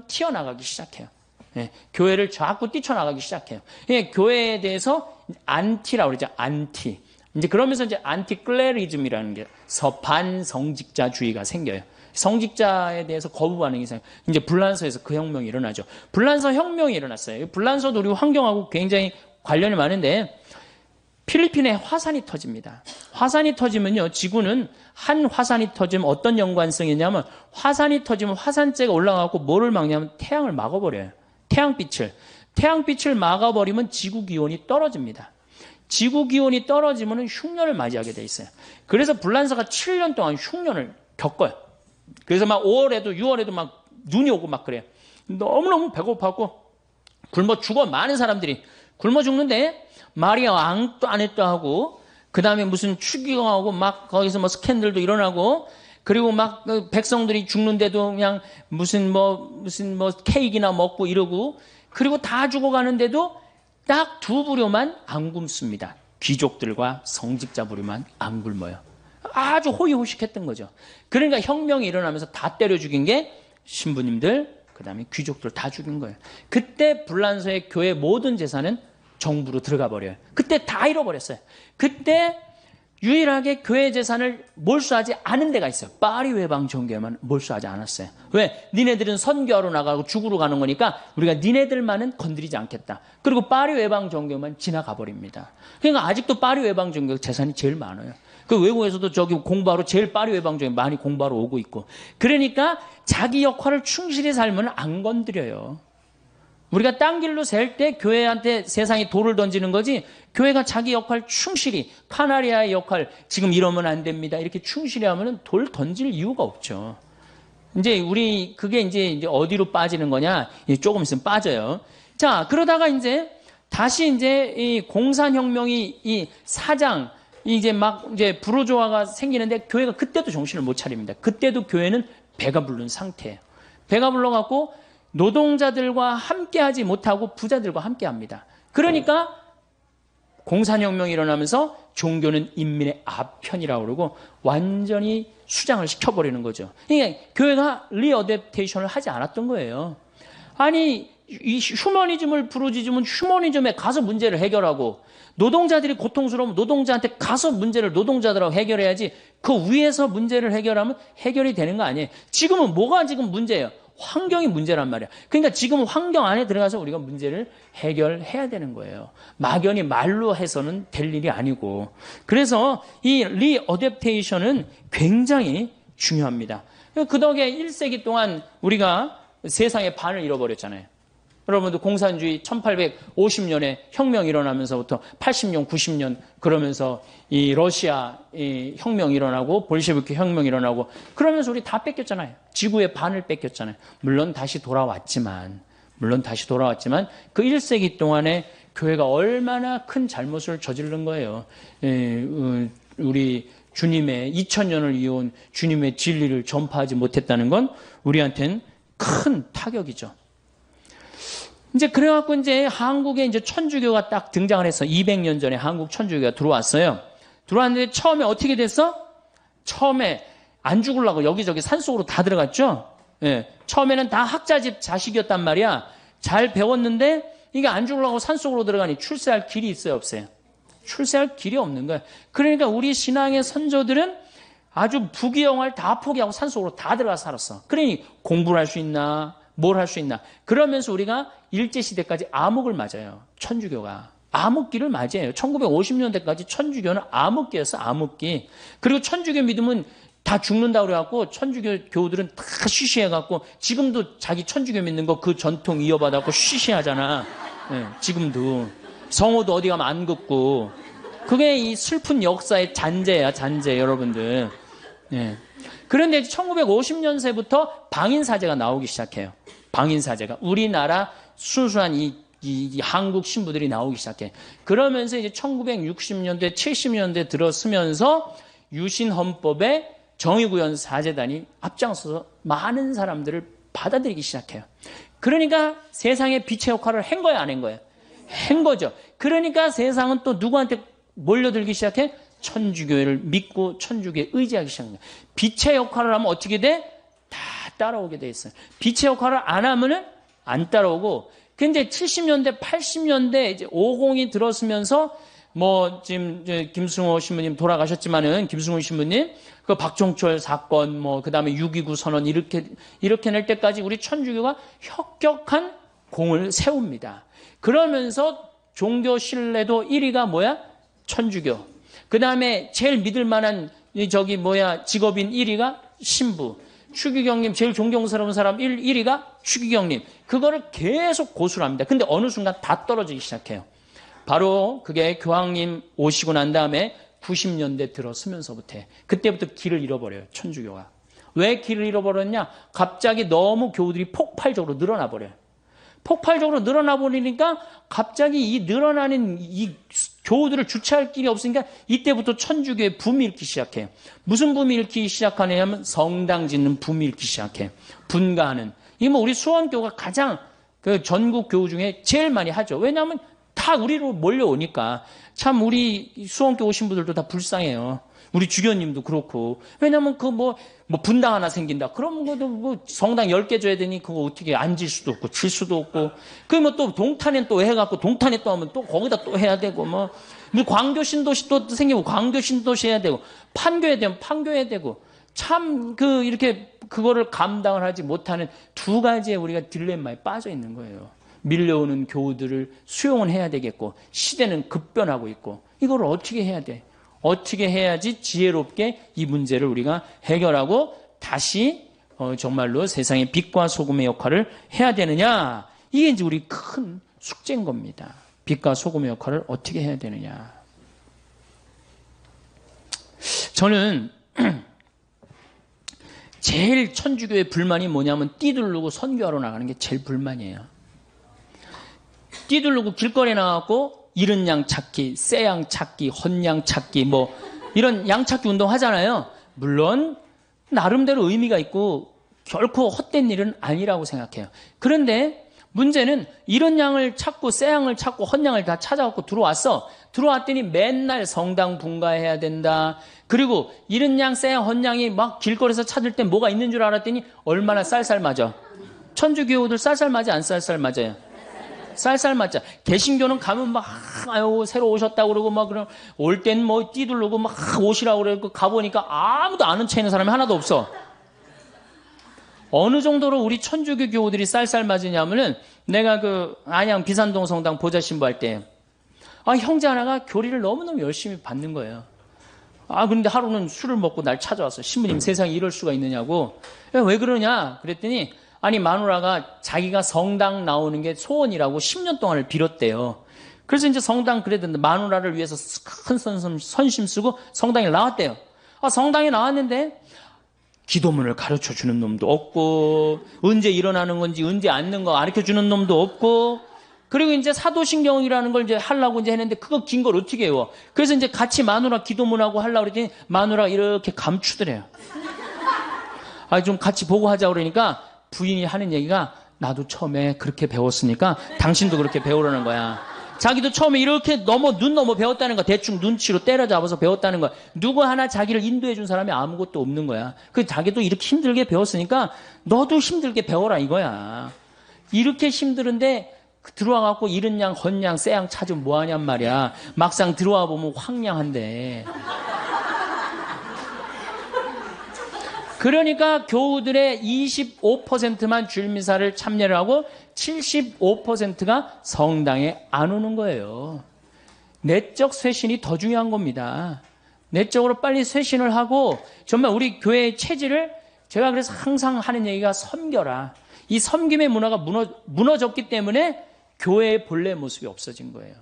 튀어나가기 시작해요. 예, 교회를 자꾸 뛰쳐나가기 시작해요. 예, 교회에 대해서 안티라고 그러죠. 안티. 이제 그러면서 이제 안티클레리즘이라는 게 반성직자주의가 생겨요. 성직자에 대해서 거부 반응이 생겨요. 이제 불란서에서 그 혁명이 일어나죠. 불란서 혁명이 일어났어요. 불란서도 우리 환경하고 굉장히 관련이 많은데 필리핀에 화산이 터집니다. 화산이 터지면요, 지구는 한 화산이 터지면 어떤 연관성이 있냐면 화산이 터지면 화산재가 올라가고 뭐를 막냐면 태양을 막아버려요. 태양빛을 막아버리면 지구 기온이 떨어집니다. 지구 기온이 떨어지면 흉년을 맞이하게 돼 있어요. 그래서 불란서가 7년 동안 흉년을 겪어요. 그래서 막 5월에도 6월에도 막 눈이 오고 막 그래요. 너무너무 배고팠고 굶어 죽어. 많은 사람들이 굶어 죽는데 마리아 앙뚜아네트 하고 그 다음에 무슨 추기경하고 막 거기서 뭐 스캔들도 일어나고 그리고 막 백성들이 죽는데도 그냥 무슨 케이크나 먹고 이러고 그리고 다 죽어가는데도 딱 두 부류만 안 굶습니다. 귀족들과 성직자 부류만 안 굶어요. 아주 호의호식했던 거죠. 그러니까 혁명이 일어나면서 다 때려 죽인 게 신부님들, 그 다음에 귀족들 다 죽인 거예요. 그때 불란서의 교회 모든 재산은 정부로 들어가 버려요. 그때 다 잃어버렸어요. 그때 유일하게 교회 재산을 몰수하지 않은 데가 있어요. 파리 외방 정교회만 몰수하지 않았어요. 왜? 니네들은 선교하러 나가고 죽으러 가는 거니까 우리가 니네들만은 건드리지 않겠다. 그리고 파리 외방 정교회만 지나가 버립니다. 그러니까 아직도 파리 외방 정교회 재산이 제일 많아요. 그 외국에서도 저기 공부하러 제일 파리 외방 정교회 많이 공부하러 오고 있고. 그러니까 자기 역할을 충실히 살면 안 건드려요. 우리가 딴 길로 셀 때 교회한테 세상이 돌을 던지는 거지 교회가 자기 역할 충실히 카나리아의 역할 지금 이러면 안 됩니다. 이렇게 충실히 하면 돌 던질 이유가 없죠. 이제 우리 그게 이제 어디로 빠지는 거냐? 조금 있으면 빠져요. 자, 그러다가 이제 다시 이제 이 공산혁명이 이 사장 이제 부르조아가 생기는데 교회가 그때도 정신을 못 차립니다. 그때도 교회는 배가 부른 상태예요. 배가 불러갖고 노동자들과 함께하지 못하고 부자들과 함께합니다. 그러니까 공산혁명이 일어나면서 종교는 인민의 아편이라고 그러고 완전히 수장을 시켜버리는 거죠. 그러니까 교회가 리어댑테이션을 하지 않았던 거예요. 아니 이 휴머니즘을 부르짖으면 휴머니즘에 가서 문제를 해결하고 노동자들이 고통스러우면 노동자한테 가서 문제를 노동자들하고 해결해야지 그 위에서 문제를 해결하면 해결이 되는 거 아니에요. 지금은 뭐가 지금 문제예요? 환경이 문제란 말이야. 그러니까 지금 환경 안에 들어가서 우리가 문제를 해결해야 되는 거예요. 막연히 말로 해서는 될 일이 아니고. 그래서 이 리어댑테이션은 굉장히 중요합니다. 그 덕에 1세기 동안 우리가 세상의 반을 잃어버렸잖아요. 여러분도 공산주의 1850년에 혁명이 일어나면서부터 80년, 90년 그러면서 이 러시아 이 혁명이 일어나고 볼셰비키 혁명이 일어나고 그러면서 우리 다 뺏겼잖아요. 지구의 반을 뺏겼잖아요. 물론 다시 돌아왔지만 그 1세기 동안에 교회가 얼마나 큰 잘못을 저지른 거예요. 우리 주님의 2000년을 이어온 주님의 진리를 전파하지 못했다는 건 우리한테는 큰 타격이죠. 이제 그래갖고 이제 한국에 이제 천주교가 딱 등장을 해서 200년 전에 한국 천주교가 들어왔어요. 들어왔는데 처음에 어떻게 됐어? 처음에 안 죽으려고 여기저기 산속으로 다 들어갔죠? 예. 처음에는 다 학자집 자식이었단 말이야. 잘 배웠는데 이게 안 죽으려고 산속으로 들어가니 출세할 길이 있어요, 없어요? 출세할 길이 없는 거야. 그러니까 우리 신앙의 선조들은 아주 부귀영화를 다 포기하고 산속으로 다 들어가서 살았어. 그러니 공부를 할 수 있나? 뭘 할 수 있나? 그러면서 우리가 일제시대까지 암흑을 맞아요. 천주교가. 암흑기를 맞이해요. 1950년대까지 천주교는 암흑기였어, 암흑기. 그리고 천주교 믿으면 다 죽는다고 그래갖고 천주교 교우들은 다 쉬쉬해갖고 지금도 자기 천주교 믿는 거 그 전통 이어받아갖고 쉬쉬하잖아. 네, 지금도. 성호도 어디 가면 안 긋고. 그게 이 슬픈 역사의 잔재야, 잔재, 여러분들. 네. 그런데 1950년세부터 방인사제가 나오기 시작해요. 방인사제가. 우리나라 순수한 이 한국 신부들이 나오기 시작해. 그러면서 이제 1960년대, 70년대 들어서면서 유신헌법에 정의구현 사제단이 앞장서서 많은 사람들을 받아들이기 시작해요. 그러니까 세상에 빛의 역할을 한 거야, 안 한 거야? 한 거죠. 그러니까 세상은 또 누구한테 몰려들기 시작해? 천주교를 믿고 천주교에 의지하기 시작합니다. 빛의 역할을 하면 어떻게 돼? 다 따라오게 돼 있어요. 빛의 역할을 안 하면은 안 따라오고. 근데 70년대, 80년대 이제 50이 들었으면서 뭐 지금 김승호 신부님 돌아가셨지만은 김승호 신부님 그 박종철 사건 뭐 그다음에 6.29 선언 이렇게 낼 때까지 우리 천주교가 혁혁한 공을 세웁니다. 그러면서 종교 신뢰도 1위가 뭐야? 천주교. 그 다음에 제일 믿을 만한 직업인 1위가 신부. 추기경님 제일 존경스러운 사람 1위가 추기경님. 그거를 계속 고수를 합니다. 근데 어느 순간 다 떨어지기 시작해요. 바로 그게 교황님 오시고 난 다음에 90년대 들어서면서부터 그때부터 길을 잃어버려요. 천주교가. 왜 길을 잃어버렸냐? 갑자기 너무 교우들이 폭발적으로 늘어나 버려요. 폭발적으로 늘어나 버리니까 갑자기 이 늘어나는 이 교우들을 주체할 길이 없으니까 이때부터 천주교의 붐이 일기 시작해요. 무슨 붐이 일기 시작하냐면 성당 짓는 붐이 일기 시작해요. 분가하는. 이게 뭐 우리 수원교가 가장 그 전국 교우 중에 제일 많이 하죠. 왜냐하면 다 우리로 몰려오니까. 참 우리 수원교 오신 분들도 다 불쌍해요. 우리 주교님도 그렇고. 왜냐면 그 분당 하나 생긴다. 그럼 뭐 성당 10개 줘야 되니 그거 어떻게 앉을 수도 없고 칠 수도 없고. 그 뭐 또 동탄에 또 해갖고 동탄에 또 하면 또 거기다 또 해야 되고 뭐 광교 신도시 또 생기고 광교 신도시 해야 되고 판교해야 되면 판교해야 되고 참 이렇게 그거를 감당을 하지 못하는 두 가지의 우리가 딜레마에 빠져 있는 거예요. 밀려오는 교우들을 수용은 해야 되겠고 시대는 급변하고 있고 이걸 어떻게 해야 돼? 어떻게 해야지 지혜롭게 이 문제를 우리가 해결하고 다시 정말로 세상의 빛과 소금의 역할을 해야 되느냐. 이게 이제 우리 큰 숙제인 겁니다. 빛과 소금의 역할을 어떻게 해야 되느냐. 저는 제일 천주교의 불만이 뭐냐면 띠두르고 선교하러 나가는 게 제일 불만이에요. 띠두르고 길거리에 나가고 이른 양 찾기, 새 양 찾기, 헌양 찾기 뭐 이런 양 찾기 운동 하잖아요. 물론 나름대로 의미가 있고 결코 헛된 일은 아니라고 생각해요. 그런데 문제는 이른 양을 찾고 새 양을 찾고 헌양을 다 찾아갖고 들어왔어. 들어왔더니 맨날 성당 분가해야 된다. 그리고 이른 양, 새 양, 헌양이 막 길거리에서 찾을 때 뭐가 있는 줄 알았더니 얼마나 쌀쌀 맞아. 천주교우들 쌀쌀 맞아, 안 쌀쌀 맞아요? 쌀쌀 맞자. 개신교는 가면 막 아유 새로 오셨다고 그러고 막 그럼 올 땐 뭐 띠두르고 막 오시라고 그러고 가보니까 아무도 아는 체 있는 사람이 하나도 없어. 어느 정도로 우리 천주교 교우들이 쌀쌀 맞으냐면은 내가 그 안양 비산동 성당 보좌 신부할 때 형제 하나가 교리를 너무너무 열심히 받는 거예요. 그런데 하루는 술을 먹고 날 찾아왔어. 신부님 세상에 이럴 수가 있느냐고. 왜 그러냐 그랬더니 마누라가 자기가 성당 나오는 게 소원이라고 10년 동안을 빌었대요. 그래서 이제 성당 그래도 마누라를 위해서 큰 선심 쓰고 성당에 나왔대요. 성당에 나왔는데 기도문을 가르쳐 주는 놈도 없고, 언제 일어나는 건지 언제 앉는 거 가르쳐 주는 놈도 없고, 그리고 이제 사도신경이라는 걸 이제 하려고 이제 했는데 그거 긴 걸 어떻게 해요? 그래서 이제 같이 마누라 기도문하고 하려고 그랬더니 마누라가 이렇게 감추더래요. 좀 같이 보고 하자 그러니까 부인이 하는 얘기가 나도 처음에 그렇게 배웠으니까 당신도 그렇게 배우라는 거야. 자기도 처음에 이렇게 눈 넘어 배웠다는 거, 대충 눈치로 때려잡아서 배웠다는 거. 누구 하나 자기를 인도해 준 사람이 아무것도 없는 거야. 자기도 이렇게 힘들게 배웠으니까 너도 힘들게 배워라 이거야. 이렇게 힘들은데 들어와갖고 이른 양, 헌양, 쎄양 찾으면 뭐하냔 말이야. 막상 들어와 보면 황량한데. 그러니까 교우들의 25%만 주일미사를 참여를 하고 75%가 성당에 안 오는 거예요. 내적 쇄신이 더 중요한 겁니다. 내적으로 빨리 쇄신을 하고 정말 우리 교회의 체질을 제가 그래서 항상 하는 얘기가 섬겨라. 이 섬김의 문화가 무너졌기 때문에 교회의 본래 모습이 없어진 거예요.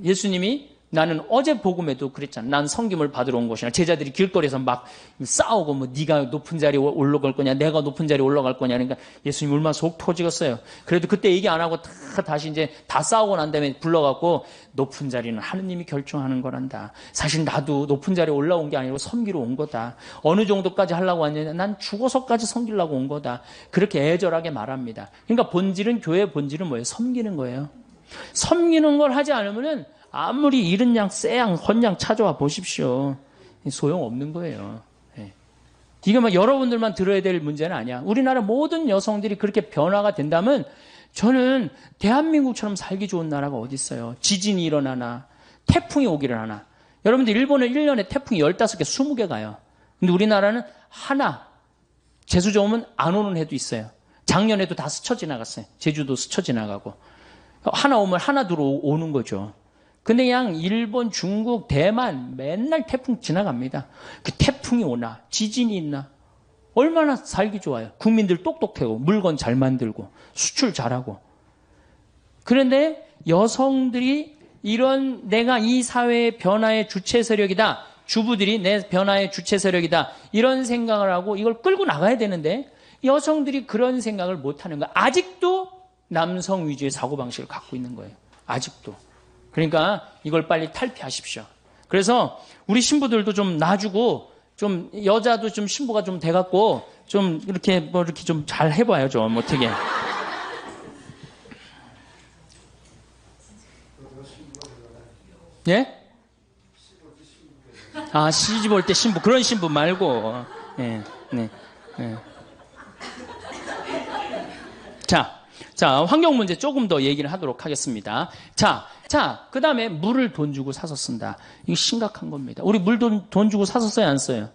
예수님이 나는 어제 복음에도 그랬잖아. 난 섬김을 받으러 온 것이나 제자들이 길거리에서 막 싸우고 네가 높은 자리에 올라갈 거냐 내가 높은 자리에 올라갈 거냐 그러니까 예수님 얼마나 속 터지겠어요. 그래도 그때 얘기 안 하고 다시 이제 다 싸우고 난 다음에 불러갖고 높은 자리는 하느님이 결정하는 거란다. 사실 나도 높은 자리에 올라온 게 아니고 섬기러 온 거다. 어느 정도까지 하려고 왔냐면 난 죽어서까지 섬기려고 온 거다. 그렇게 애절하게 말합니다. 그러니까 교회의 본질은 뭐예요? 섬기는 거예요. 섬기는 걸 하지 않으면은 아무리 이른 양, 쎄양, 헌양 찾아와 보십시오. 소용없는 거예요. 이게 여러분들만 들어야 될 문제는 아니야. 우리나라 모든 여성들이 그렇게 변화가 된다면 저는 대한민국처럼 살기 좋은 나라가 어디 있어요. 지진이 일어나나 태풍이 오기를 하나. 여러분들 일본은 1년에 태풍이 15개, 20개 가요. 근데 우리나라는 하나, 재수 좋으면 안 오는 해도 있어요. 작년에도 다 스쳐 지나갔어요. 제주도 스쳐 지나가고. 하나 오면 하나 들어오는 거죠. 근데 그냥 일본, 중국, 대만 맨날 태풍 지나갑니다. 그 태풍이 오나 지진이 있나 얼마나 살기 좋아요. 국민들 똑똑하고 물건 잘 만들고 수출 잘하고. 그런데 여성들이 이런 내가 이 사회의 변화의 주체 세력이다. 주부들이 내 변화의 주체 세력이다. 이런 생각을 하고 이걸 끌고 나가야 되는데 여성들이 그런 생각을 못하는 거야. 아직도 남성 위주의 사고방식을 갖고 있는 거예요. 아직도. 그러니까 이걸 빨리 탈피하십시오. 그래서 우리 신부들도 좀 놔주고 좀 여자도 좀 신부가 좀 돼갖고 좀 이렇게 이렇게 좀 잘 해봐요. 좀 어떻게. 예? 시집 올 때 신부 그런 신부 말고. 예, 네, 네. 자, 환경 문제 조금 더 얘기를 하도록 하겠습니다. 자, 그 다음에 물을 돈 주고 사서 쓴다. 이거 심각한 겁니다. 우리 물 돈 주고 사서 써야 안 써요?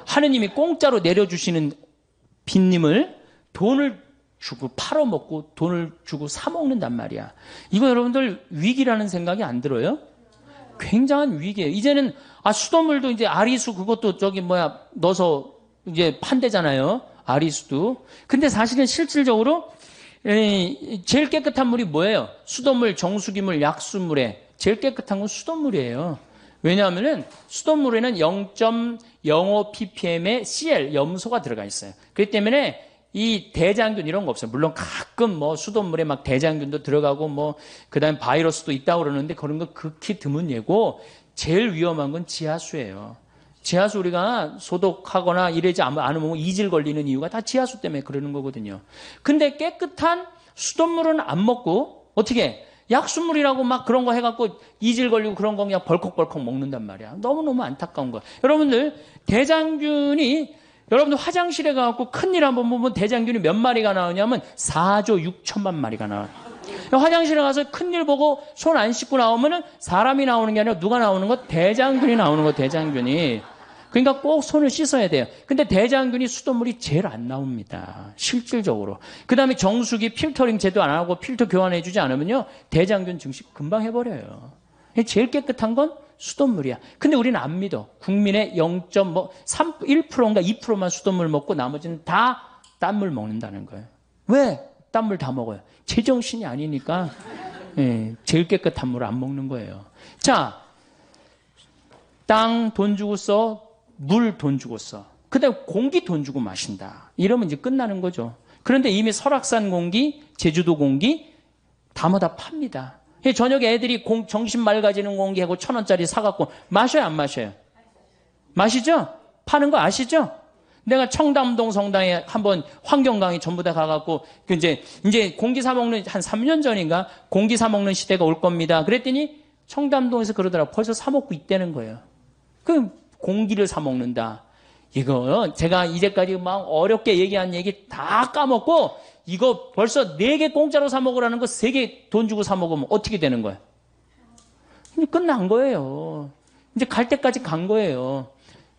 하느님이 공짜로 내려주시는 빈님을 돈을 주고 팔아먹고 돈을 주고 사먹는단 말이야. 이거 여러분들 위기라는 생각이 안 들어요? 굉장한 위기예요. 이제는 수돗물도 이제 아리수 그것도 넣어서 이제 판대잖아요. 아리수도. 근데 사실은 실질적으로 제일 깨끗한 물이 뭐예요? 수돗물, 정수기물, 약수물에 제일 깨끗한 건 수돗물이에요. 왜냐하면은 수돗물에는 0.05 ppm의 Cl, 염소가 들어가 있어요. 그렇기 때문에 이 대장균 이런 거 없어요. 물론 가끔 수돗물에 막 대장균도 들어가고 그 다음에 바이러스도 있다고 그러는데 그런 거 극히 드문 예고 제일 위험한 건 지하수예요. 지하수 우리가 소독하거나 이러지 않으면 이질 걸리는 이유가 다 지하수 때문에 그러는 거거든요. 근데 깨끗한 수돗물은 안 먹고 어떻게 약수물이라고 막 그런 거 해갖고 이질 걸리고 그런 거 그냥 벌컥벌컥 먹는단 말이야. 너무너무 안타까운 거야. 여러분들 대장균이 여러분들 화장실에 가갖고 큰일 한번 보면 대장균이 몇 마리가 나오냐면 4조 6천만 마리가 나와요. 화장실에 가서 큰일 보고 손 안 씻고 나오면은 사람이 나오는 게 아니라 누가 나오는 거? 대장균이 나오는 거, 대장균이. 그러니까 꼭 손을 씻어야 돼요. 근데 대장균이 수돗물이 제일 안 나옵니다. 실질적으로. 그 다음에 정수기 필터링 제도 안 하고 필터 교환해주지 않으면요. 대장균 증식 금방 해버려요. 제일 깨끗한 건 수돗물이야. 근데 우리는 안 믿어. 국민의 1%인가 2%만 수돗물 먹고 나머지는 다 딴물 먹는다는 거예요. 왜? 딴물 다 먹어요. 제정신이 아니니까 제일 깨끗한 물 안 먹는 거예요. 자, 땅 돈 주고 써. 물 돈 주고 써. 그 다음에 공기 돈 주고 마신다. 이러면 이제 끝나는 거죠. 그런데 이미 설악산 공기, 제주도 공기 다마다 팝니다. 저녁에 애들이 정신 맑아지는 공기하고 1,000원짜리 사갖고 마셔요, 안 마셔요? 마시죠? 파는 거 아시죠? 내가 청담동 성당에 한번 환경 강의 전부 다 가갖고 이제 공기 사 먹는 한 3년 전인가 공기 사 먹는 시대가 올 겁니다. 그랬더니 청담동에서 그러더라고. 벌써 사 먹고 있다는 거예요. 그 공기를 사 먹는다. 이거 제가 이제까지 막 어렵게 얘기한 얘기 다 까먹고 이거 벌써 4개 공짜로 사 먹으라는 거 3개 돈 주고 사 먹으면 어떻게 되는 거야? 이제 끝난 거예요. 이제 갈 때까지 간 거예요.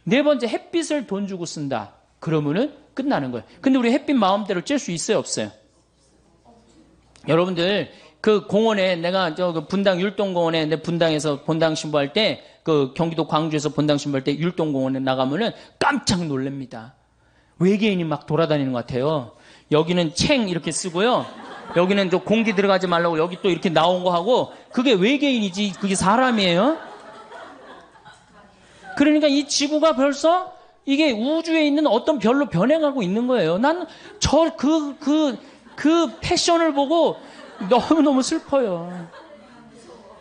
4번째, 햇빛을 돈 주고 쓴다. 그러면은 끝나는 거예요. 근데 우리 햇빛 마음대로 쬐 수 있어요, 없어요? 여러분들 그 공원에 내가 분당 율동공원에 내 분당에서 본당 신부할 때 그 경기도 광주에서 본당 신부할 때 율동공원에 나가면은 깜짝 놀랍니다. 외계인이 막 돌아다니는 것 같아요. 여기는 챙 이렇게 쓰고요. 여기는 저 공기 들어가지 말라고 여기 또 이렇게 나온 거 하고 그게 외계인이지 그게 사람이에요? 그러니까 이 지구가 벌써 이게 우주에 있는 어떤 별로 변해가고 있는 거예요. 난 그 패션을 보고 너무너무 슬퍼요.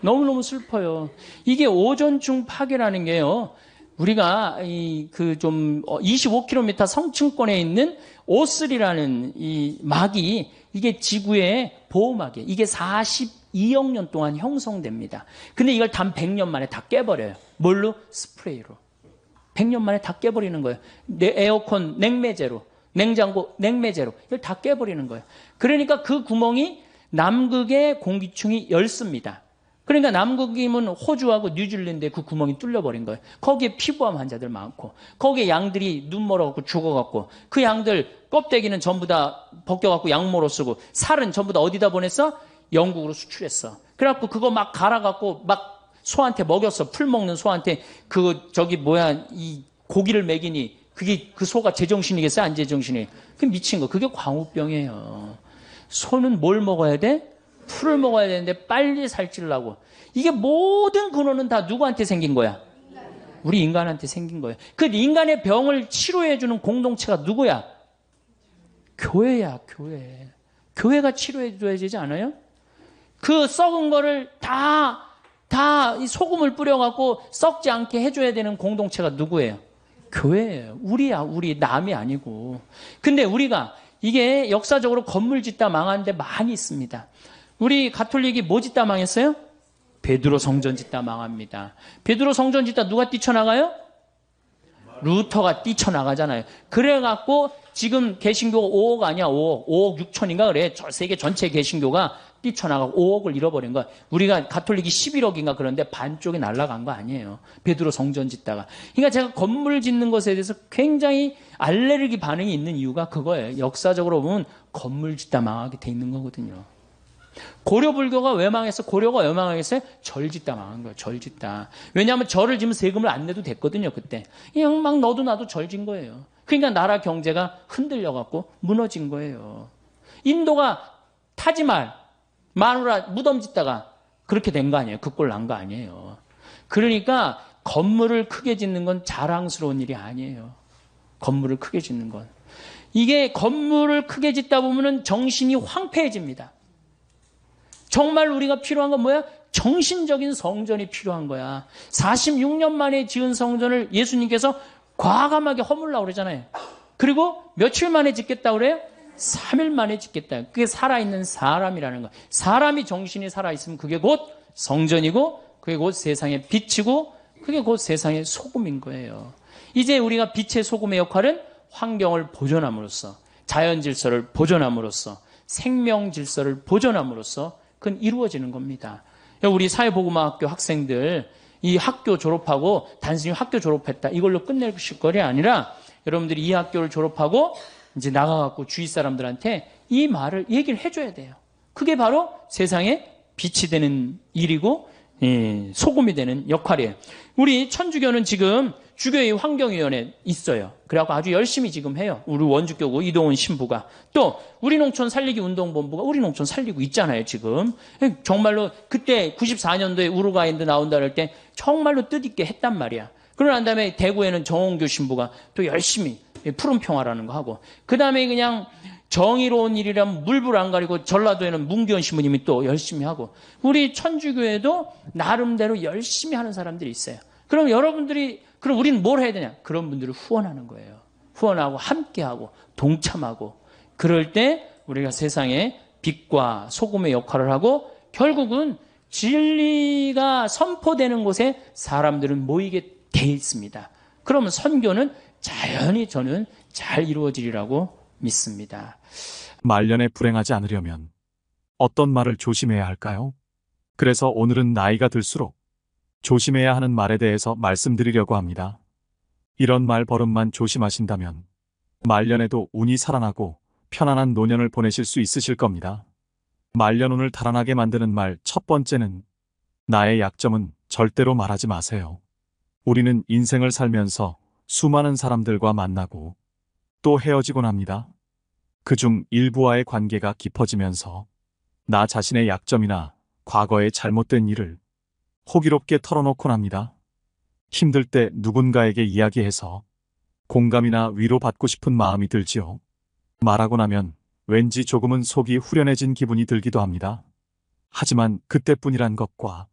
너무너무 슬퍼요. 이게 오존층 파괴라는 게요. 우리가 25km 성층권에 있는 O3라는 이 막이 이게 지구의 보호막이에요. 이게 42억 년 동안 형성됩니다. 근데 이걸 단 100년 만에 다 깨버려요. 뭘로? 스프레이로. 100년 만에 다 깨버리는 거예요. 에어컨 냉매제로, 냉장고 냉매제로 이걸 다 깨버리는 거예요. 그러니까 그 구멍이 남극의 공기층이 얇습니다. 그러니까 남극이면 호주하고 뉴질랜드에 그 구멍이 뚫려버린 거예요. 거기에 피부암 환자들 많고 거기에 양들이 눈 멀어갖고 죽어갖고 그 양들 껍데기는 전부 다 벗겨갖고 양모로 쓰고 살은 전부 다 어디다 보냈어? 영국으로 수출했어. 그래갖고 그거 막 갈아갖고 막 소한테 먹였어. 풀 먹는 소한테 이 고기를 먹이니 그게 그 소가 제정신이겠어요? 안 제정신이? 그 미친 거. 그게 광우병이에요. 소는 뭘 먹어야 돼? 풀을 먹어야 되는데 빨리 살찌려고. 이게 모든 근원은 다 누구한테 생긴 거야? 우리 인간한테 생긴 거예요. 그 인간의 병을 치료해주는 공동체가 누구야? 교회야, 교회. 교회가 치료해줘야 되지 않아요? 그 썩은 거를 이 소금을 뿌려갖고 썩지 않게 해줘야 되는 공동체가 누구예요? 교회예요. 우리야, 우리. 남이 아니고. 근데 우리가 이게 역사적으로 건물 짓다 망한 데 많이 있습니다. 우리 가톨릭이 뭐 짓다 망했어요? 베드로 성전 짓다 망합니다. 베드로 성전 짓다 누가 뛰쳐나가요? 루터가 뛰쳐나가잖아요. 그래갖고 지금 개신교가 5억 아니야, 5억 6천인가 그래. 세계 전체 개신교가 뛰쳐나가고 5억을 잃어버린 거야. 우리가 가톨릭이 11억인가 그런데 반쪽이 날아간 거 아니에요. 베드로 성전 짓다가. 그러니까 제가 건물 짓는 것에 대해서 굉장히 알레르기 반응이 있는 이유가 그거예요. 역사적으로 보면 건물 짓다 망하게 돼 있는 거거든요. 고려불교가 왜 망했어? 고려가 왜 망하겠어요? 절 짓다 망한 거예요. 절 짓다. 왜냐하면 절을 지면 세금을 안 내도 됐거든요. 그때. 그냥 막 너도 나도 절 진 거예요. 그러니까 나라 경제가 흔들려갖고 무너진 거예요. 인도가 타지말, 마누라 무덤 짓다가 그렇게 된 거 아니에요. 그 꼴 난 거 아니에요. 그러니까 건물을 크게 짓는 건 자랑스러운 일이 아니에요. 건물을 크게 짓는 건. 이게 건물을 크게 짓다 보면은 정신이 황폐해집니다. 정말 우리가 필요한 건 뭐야? 정신적인 성전이 필요한 거야. 46년 만에 지은 성전을 예수님께서 과감하게 허물라고 그러잖아요. 그리고 며칠 만에 짓겠다고 그래요? 3일 만에 짓겠다. 그게 살아있는 사람이라는 거야. 사람이 정신이 살아있으면 그게 곧 성전이고 그게 곧 세상의 빛이고 그게 곧 세상의 소금인 거예요. 이제 우리가 빛의 소금의 역할은 환경을 보존함으로써 자연 질서를 보존함으로써 생명 질서를 보존함으로써 그건 이루어지는 겁니다. 우리 사회복음학교 학생들 이 학교 졸업하고 단순히 학교 졸업했다 이걸로 끝내실 거리 아니라 여러분들이 이 학교를 졸업하고 이제 나가갖고 주위 사람들한테 이 말을 얘기를 해줘야 돼요. 그게 바로 세상에 빛이 되는 일이고 소금이 되는 역할이에요. 우리 천주교는 지금 주교의 환경위원회 있어요. 그래갖고 아주 열심히 지금 해요. 우리 원주교구 이동훈 신부가. 또 우리 농촌 살리기 운동본부가 우리 농촌 살리고 있잖아요 지금. 정말로 그때 94년도에 우루과이인드 나온다 그럴 때 정말로 뜻있게 했단 말이야. 그러고 난 다음에 대구에는 정홍교 신부가 또 열심히 푸른 평화라는 거 하고, 그 다음에 그냥 정의로운 일이라면 물불 안 가리고 전라도에는 문기원 신부님이 또 열심히 하고, 우리 천주교에도 나름대로 열심히 하는 사람들이 있어요. 그럼 여러분들이, 그럼 우리는 뭘 해야 되냐? 그런 분들을 후원하는 거예요. 후원하고 함께하고 동참하고, 그럴 때 우리가 세상에 빛과 소금의 역할을 하고 결국은 진리가 선포되는 곳에 사람들은 모이게 돼 있습니다. 그러면 선교는 자연히 저는 잘 이루어지리라고 믿습니다. 말년에 불행하지 않으려면 어떤 말을 조심해야 할까요? 그래서 오늘은 나이가 들수록 조심해야 하는 말에 대해서 말씀드리려고 합니다. 이런 말 버릇만 조심하신다면 말년에도 운이 살아나고 편안한 노년을 보내실 수 있으실 겁니다. 말년운을 달아나게 만드는 말 첫 번째는, 나의 약점은 절대로 말하지 마세요. 우리는 인생을 살면서 수많은 사람들과 만나고 또 헤어지곤 합니다. 그중 일부와의 관계가 깊어지면서 나 자신의 약점이나 과거의 잘못된 일을 호기롭게 털어놓곤 합니다. 힘들 때 누군가에게 이야기해서 공감이나 위로받고 싶은 마음이 들지요. 말하고 나면 왠지 조금은 속이 후련해진 기분이 들기도 합니다. 하지만 그때뿐이란 것과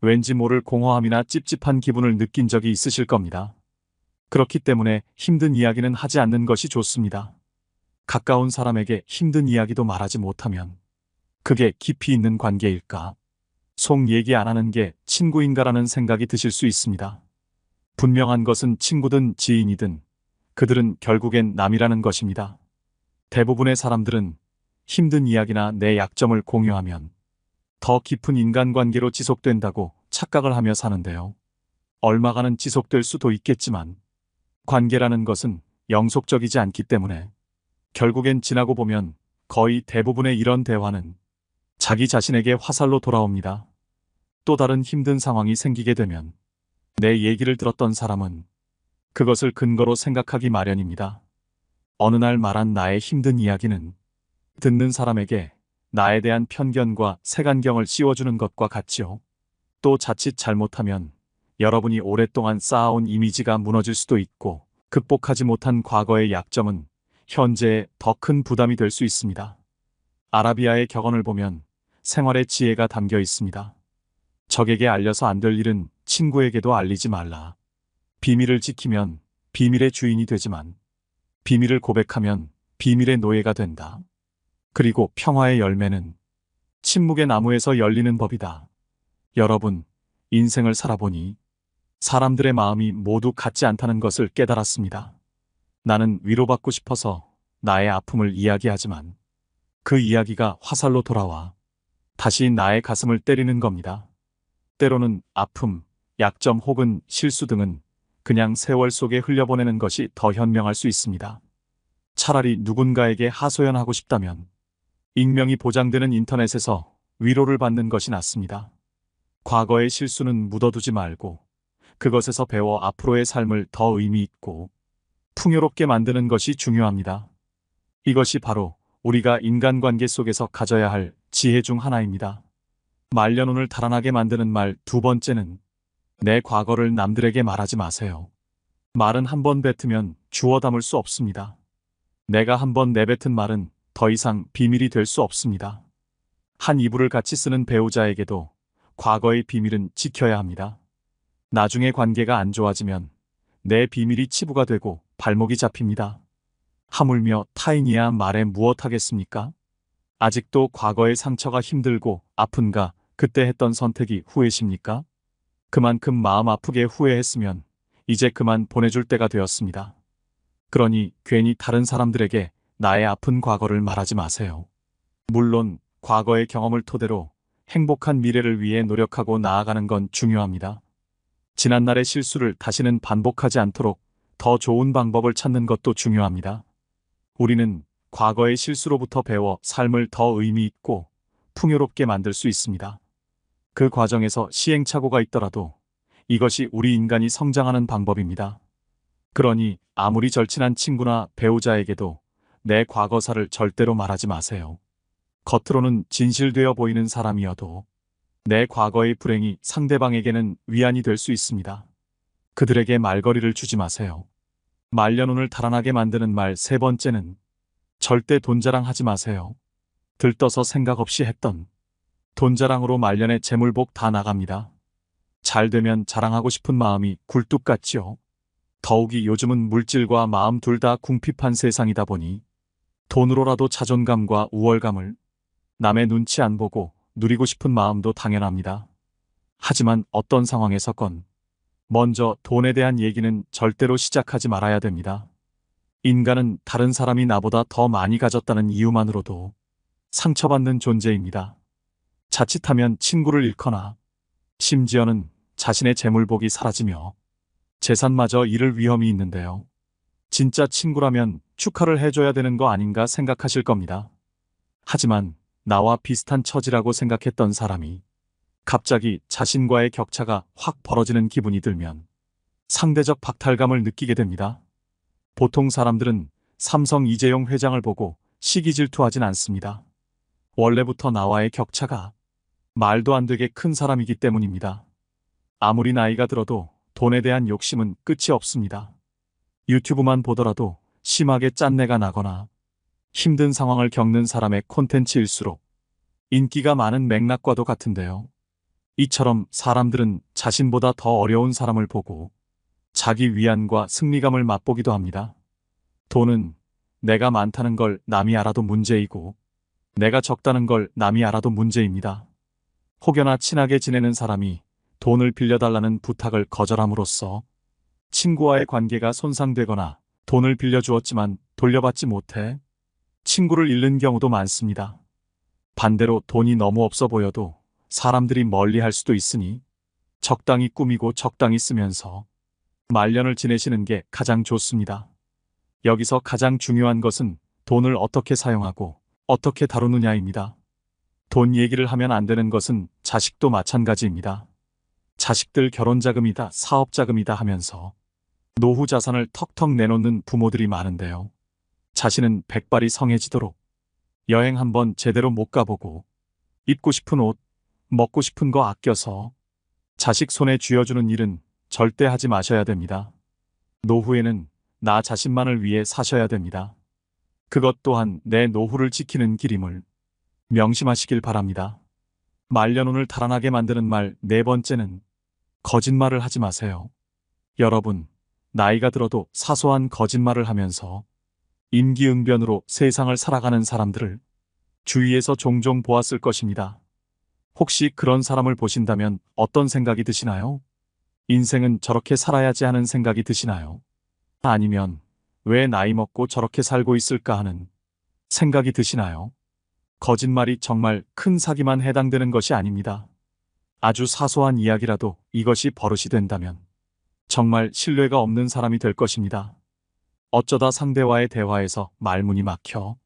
왠지 모를 공허함이나 찝찝한 기분을 느낀 적이 있으실 겁니다. 그렇기 때문에 힘든 이야기는 하지 않는 것이 좋습니다. 가까운 사람에게 힘든 이야기도 말하지 못하면 그게 깊이 있는 관계일까? 속 얘기 안 하는 게 친구인가라는 생각이 드실 수 있습니다. 분명한 것은 친구든 지인이든 그들은 결국엔 남이라는 것입니다. 대부분의 사람들은 힘든 이야기나 내 약점을 공유하면 더 깊은 인간관계로 지속된다고 착각을 하며 사는데요. 얼마간은 지속될 수도 있겠지만 관계라는 것은 영속적이지 않기 때문에 결국엔 지나고 보면 거의 대부분의 이런 대화는 자기 자신에게 화살로 돌아옵니다. 또 다른 힘든 상황이 생기게 되면 내 얘기를 들었던 사람은 그것을 근거로 생각하기 마련입니다. 어느 날 말한 나의 힘든 이야기는 듣는 사람에게 나에 대한 편견과 색안경을 씌워주는 것과 같지요. 또 자칫 잘못하면 여러분이 오랫동안 쌓아온 이미지가 무너질 수도 있고, 극복하지 못한 과거의 약점은 현재에 더 큰 부담이 될 수 있습니다. 아라비아의 격언을 보면 생활의 지혜가 담겨 있습니다. 적에게 알려서 안 될 일은 친구에게도 알리지 말라. 비밀을 지키면 비밀의 주인이 되지만 비밀을 고백하면 비밀의 노예가 된다. 그리고 평화의 열매는 침묵의 나무에서 열리는 법이다. 여러분, 인생을 살아보니 사람들의 마음이 모두 같지 않다는 것을 깨달았습니다. 나는 위로받고 싶어서 나의 아픔을 이야기하지만 그 이야기가 화살로 돌아와 다시 나의 가슴을 때리는 겁니다. 때로는 아픔, 약점 혹은 실수 등은 그냥 세월 속에 흘려보내는 것이 더 현명할 수 있습니다. 차라리 누군가에게 하소연하고 싶다면 익명이 보장되는 인터넷에서 위로를 받는 것이 낫습니다. 과거의 실수는 묻어두지 말고 그것에서 배워 앞으로의 삶을 더 의미 있고 풍요롭게 만드는 것이 중요합니다. 이것이 바로 우리가 인간관계 속에서 가져야 할 지혜 중 하나입니다. 말년운을 달아나게 만드는 말 두 번째는, 내 과거를 남들에게 말하지 마세요. 말은 한 번 뱉으면 주워 담을 수 없습니다. 내가 한 번 내뱉은 말은 더 이상 비밀이 될 수 없습니다. 한 이불을 같이 쓰는 배우자에게도 과거의 비밀은 지켜야 합니다. 나중에 관계가 안 좋아지면 내 비밀이 치부가 되고 발목이 잡힙니다. 하물며 타인이야 말해 무엇하겠습니까? 아직도 과거의 상처가 힘들고 아픈가? 그때 했던 선택이 후회십니까? 그만큼 마음 아프게 후회했으면 이제 그만 보내줄 때가 되었습니다. 그러니 괜히 다른 사람들에게 나의 아픈 과거를 말하지 마세요. 물론 과거의 경험을 토대로 행복한 미래를 위해 노력하고 나아가는 건 중요합니다. 지난날의 실수를 다시는 반복하지 않도록 더 좋은 방법을 찾는 것도 중요합니다. 우리는 과거의 실수로부터 배워 삶을 더 의미 있고 풍요롭게 만들 수 있습니다. 그 과정에서 시행착오가 있더라도 이것이 우리 인간이 성장하는 방법입니다. 그러니 아무리 절친한 친구나 배우자에게도 내 과거사를 절대로 말하지 마세요. 겉으로는 진실되어 보이는 사람이어도 내 과거의 불행이 상대방에게는 위안이 될 수 있습니다. 그들에게 말거리를 주지 마세요. 말년운을 달아나게 만드는 말 세 번째는 절대 돈 자랑하지 마세요. 들떠서 생각 없이 했던 돈 자랑으로 말년에 재물복 다 나갑니다. 잘 되면 자랑하고 싶은 마음이 굴뚝 같지요. 더욱이 요즘은 물질과 마음 둘 다 궁핍한 세상이다 보니 돈으로라도 자존감과 우월감을 남의 눈치 안 보고 누리고 싶은 마음도 당연합니다. 하지만 어떤 상황에서건 먼저 돈에 대한 얘기는 절대로 시작하지 말아야 됩니다. 인간은 다른 사람이 나보다 더 많이 가졌다는 이유만으로도 상처받는 존재입니다. 자칫하면 친구를 잃거나 심지어는 자신의 재물복이 사라지며 재산마저 잃을 위험이 있는데요. 진짜 친구라면 축하를 해줘야 되는 거 아닌가 생각하실 겁니다. 하지만 나와 비슷한 처지라고 생각했던 사람이 갑자기 자신과의 격차가 확 벌어지는 기분이 들면 상대적 박탈감을 느끼게 됩니다. 보통 사람들은 삼성 이재용 회장을 보고 시기 질투하진 않습니다. 원래부터 나와의 격차가 말도 안 되게 큰 사람이기 때문입니다. 아무리 나이가 들어도 돈에 대한 욕심은 끝이 없습니다. 유튜브만 보더라도 심하게 짠내가 나거나 힘든 상황을 겪는 사람의 콘텐츠일수록 인기가 많은 맥락과도 같은데요. 이처럼 사람들은 자신보다 더 어려운 사람을 보고 자기 위안과 승리감을 맛보기도 합니다. 돈은 내가 많다는 걸 남이 알아도 문제이고 내가 적다는 걸 남이 알아도 문제입니다. 혹여나 친하게 지내는 사람이 돈을 빌려달라는 부탁을 거절함으로써 친구와의 관계가 손상되거나 돈을 빌려주었지만 돌려받지 못해 친구를 잃는 경우도 많습니다. 반대로 돈이 너무 없어 보여도 사람들이 멀리할 수도 있으니 적당히 꾸미고 적당히 쓰면서 말년을 지내시는 게 가장 좋습니다. 여기서 가장 중요한 것은 돈을 어떻게 사용하고 어떻게 다루느냐입니다. 돈 얘기를 하면 안 되는 것은 자식도 마찬가지입니다. 자식들 결혼자금이다, 사업자금이다 하면서 노후 자산을 턱턱 내놓는 부모들이 많은데요. 자신은 백발이 성해지도록 여행 한번 제대로 못 가보고 입고 싶은 옷, 먹고 싶은 거 아껴서 자식 손에 쥐어주는 일은 절대 하지 마셔야 됩니다. 노후에는 나 자신만을 위해 사셔야 됩니다. 그것 또한 내 노후를 지키는 길임을 명심하시길 바랍니다. 말년운을 달아나게 만드는 말 네 번째는 거짓말을 하지 마세요. 여러분, 나이가 들어도 사소한 거짓말을 하면서 임기응변으로 세상을 살아가는 사람들을 주위에서 종종 보았을 것입니다. 혹시 그런 사람을 보신다면 어떤 생각이 드시나요? 인생은 저렇게 살아야지 하는 생각이 드시나요? 아니면 왜 나이 먹고 저렇게 살고 있을까 하는 생각이 드시나요? 거짓말이 정말 큰 사기만 해당되는 것이 아닙니다. 아주 사소한 이야기라도 이것이 버릇이 된다면 정말 신뢰가 없는 사람이 될 것입니다. 어쩌다 상대와의 대화에서 말문이 막혀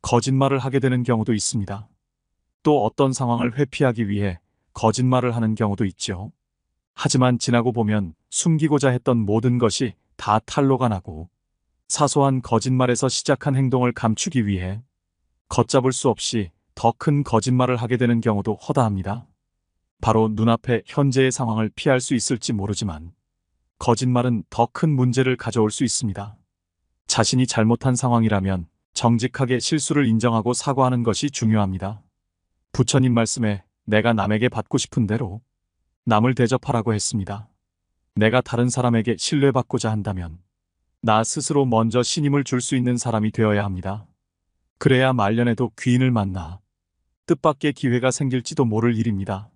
거짓말을 하게 되는 경우도 있습니다. 또 어떤 상황을 회피하기 위해 거짓말을 하는 경우도 있죠. 하지만 지나고 보면 숨기고자 했던 모든 것이 다 탄로가 나고 사소한 거짓말에서 시작한 행동을 감추기 위해 걷잡을 수 없이 더 큰 거짓말을 하게 되는 경우도 허다합니다. 바로 눈앞의 현재의 상황을 피할 수 있을지 모르지만 거짓말은 더 큰 문제를 가져올 수 있습니다. 자신이 잘못한 상황이라면 정직하게 실수를 인정하고 사과하는 것이 중요합니다. 부처님 말씀에 내가 남에게 받고 싶은 대로 남을 대접하라고 했습니다. 내가 다른 사람에게 신뢰받고자 한다면 나 스스로 먼저 신임을 줄 수 있는 사람이 되어야 합니다. 그래야 말년에도 귀인을 만나 뜻밖의 기회가 생길지도 모를 일입니다.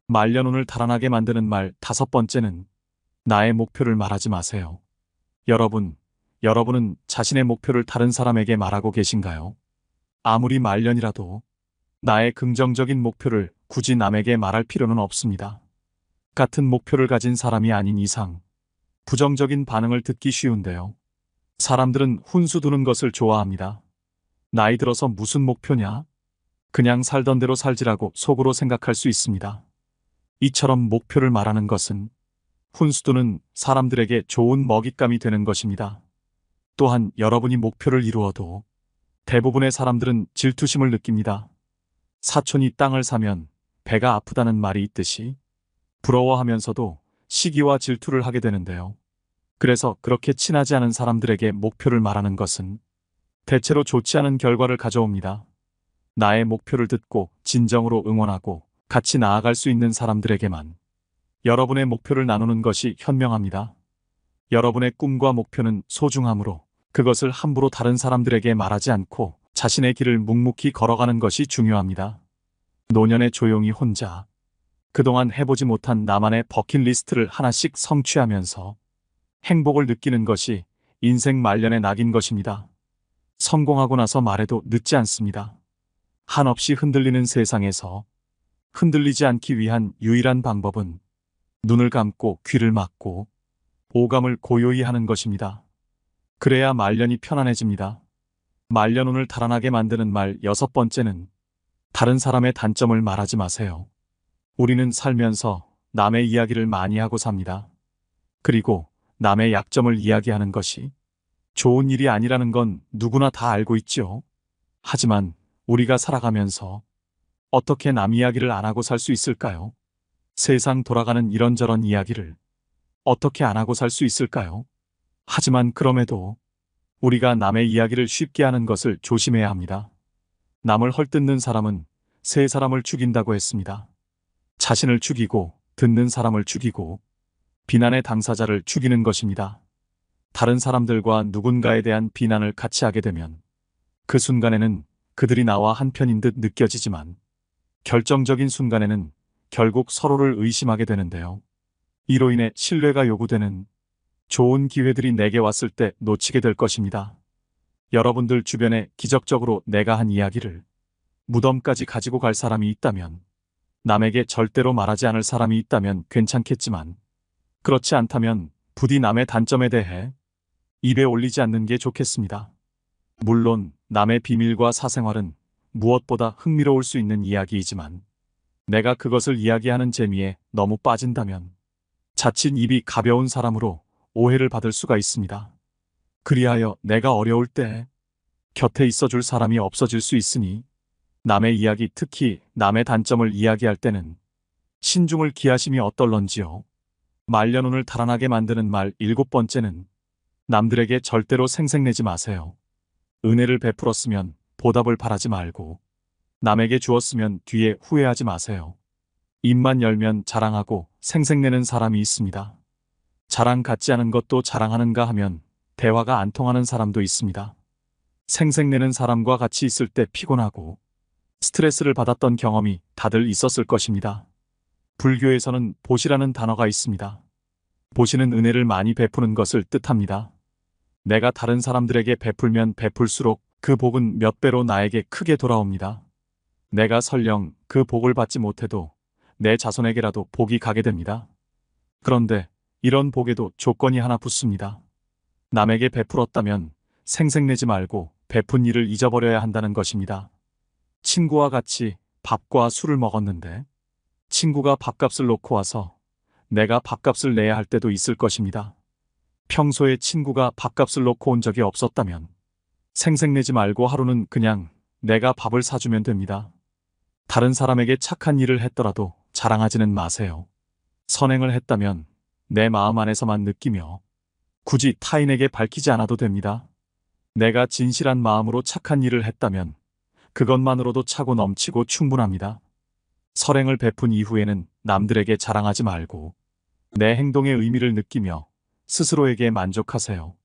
말년운을 달아나게 만드는 말 다섯 번째는 나의 목표를 말하지 마세요. 여러분은 자신의 목표를 다른 사람에게 말하고 계신가요? 아무리 말년이라도 나의 긍정적인 목표를 굳이 남에게 말할 필요는 없습니다. 같은 목표를 가진 사람이 아닌 이상 부정적인 반응을 듣기 쉬운데요. 사람들은 훈수 두는 것을 좋아합니다. 나이 들어서 무슨 목표냐? 그냥 살던 대로 살지라고 속으로 생각할 수 있습니다. 이처럼 목표를 말하는 것은 훈수 두는 사람들에게 좋은 먹잇감이 되는 것입니다. 또한 여러분이 목표를 이루어도 대부분의 사람들은 질투심을 느낍니다. 사촌이 땅을 사면 배가 아프다는 말이 있듯이 부러워하면서도 시기와 질투를 하게 되는데요. 그래서 그렇게 친하지 않은 사람들에게 목표를 말하는 것은 대체로 좋지 않은 결과를 가져옵니다. 나의 목표를 듣고 진정으로 응원하고 같이 나아갈 수 있는 사람들에게만 여러분의 목표를 나누는 것이 현명합니다. 여러분의 꿈과 목표는 소중하므로 그것을 함부로 다른 사람들에게 말하지 않고 자신의 길을 묵묵히 걸어가는 것이 중요합니다. 노년에 조용히 혼자 그동안 해보지 못한 나만의 버킷리스트를 하나씩 성취하면서 행복을 느끼는 것이 인생 말년의 낙인 것입니다. 성공하고 나서 말해도 늦지 않습니다. 한없이 흔들리는 세상에서 흔들리지 않기 위한 유일한 방법은 눈을 감고 귀를 막고 오감을 고요히 하는 것입니다. 그래야 말년이 편안해집니다. 말년운을 달아나게 만드는 말 6번째는 다른 사람의 단점을 말하지 마세요. 우리는 살면서 남의 이야기를 많이 하고 삽니다. 그리고 남의 약점을 이야기하는 것이 좋은 일이 아니라는 건 누구나 다 알고 있죠. 하지만 우리가 살아가면서 어떻게 남 이야기를 안 하고 살 수 있을까요? 세상 돌아가는 이런저런 이야기를 어떻게 안 하고 살 수 있을까요? 하지만 그럼에도 우리가 남의 이야기를 쉽게 하는 것을 조심해야 합니다. 남을 헐뜯는 사람은 세 사람을 죽인다고 했습니다. 자신을 죽이고 듣는 사람을 죽이고 비난의 당사자를 죽이는 것입니다. 다른 사람들과 누군가에 대한 비난을 같이 하게 되면 그 순간에는 그들이 나와 한편인 듯 느껴지지만 결정적인 순간에는 결국 서로를 의심하게 되는데요. 이로 인해 신뢰가 요구되는 좋은 기회들이 내게 왔을 때 놓치게 될 것입니다. 여러분들 주변에 기적적으로 내가 한 이야기를 무덤까지 가지고 갈 사람이 있다면, 남에게 절대로 말하지 않을 사람이 있다면 괜찮겠지만, 그렇지 않다면 부디 남의 단점에 대해 입에 올리지 않는 게 좋겠습니다. 물론 남의 비밀과 사생활은 무엇보다 흥미로울 수 있는 이야기이지만 내가 그것을 이야기하는 재미에 너무 빠진다면 자칫 입이 가벼운 사람으로 오해를 받을 수가 있습니다. 그리하여 내가 어려울 때 곁에 있어줄 사람이 없어질 수 있으니 남의 이야기, 특히 남의 단점을 이야기할 때는 신중을 기하심이 어떨런지요. 말년운을 달아나게 만드는 말 7번째는 남들에게 절대로 생색내지 마세요. 은혜를 베풀었으면 보답을 바라지 말고 남에게 주었으면 뒤에 후회하지 마세요. 입만 열면 자랑하고 생색내는 사람이 있습니다. 자랑 같지 않은 것도 자랑하는가 하면 대화가 안 통하는 사람도 있습니다. 생색내는 사람과 같이 있을 때 피곤하고 스트레스를 받았던 경험이 다들 있었을 것입니다. 불교에서는 보시라는 단어가 있습니다. 보시는 은혜를 많이 베푸는 것을 뜻합니다. 내가 다른 사람들에게 베풀면 베풀수록 그 복은 몇 배로 나에게 크게 돌아옵니다. 내가 설령 그 복을 받지 못해도 내 자손에게라도 복이 가게 됩니다. 그런데 이런 복에도 조건이 하나 붙습니다. 남에게 베풀었다면 생색내지 말고 베푼 일을 잊어버려야 한다는 것입니다. 친구와 같이 밥과 술을 먹었는데 친구가 밥값을 놓고 와서 내가 밥값을 내야 할 때도 있을 것입니다. 평소에 친구가 밥값을 놓고 온 적이 없었다면 생색내지 말고 하루는 그냥 내가 밥을 사주면 됩니다. 다른 사람에게 착한 일을 했더라도 자랑하지는 마세요. 선행을 했다면 내 마음 안에서만 느끼며 굳이 타인에게 밝히지 않아도 됩니다. 내가 진실한 마음으로 착한 일을 했다면 그것만으로도 차고 넘치고 충분합니다. 설행을 베푼 이후에는 남들에게 자랑하지 말고 내 행동의 의미를 느끼며 스스로에게 만족하세요.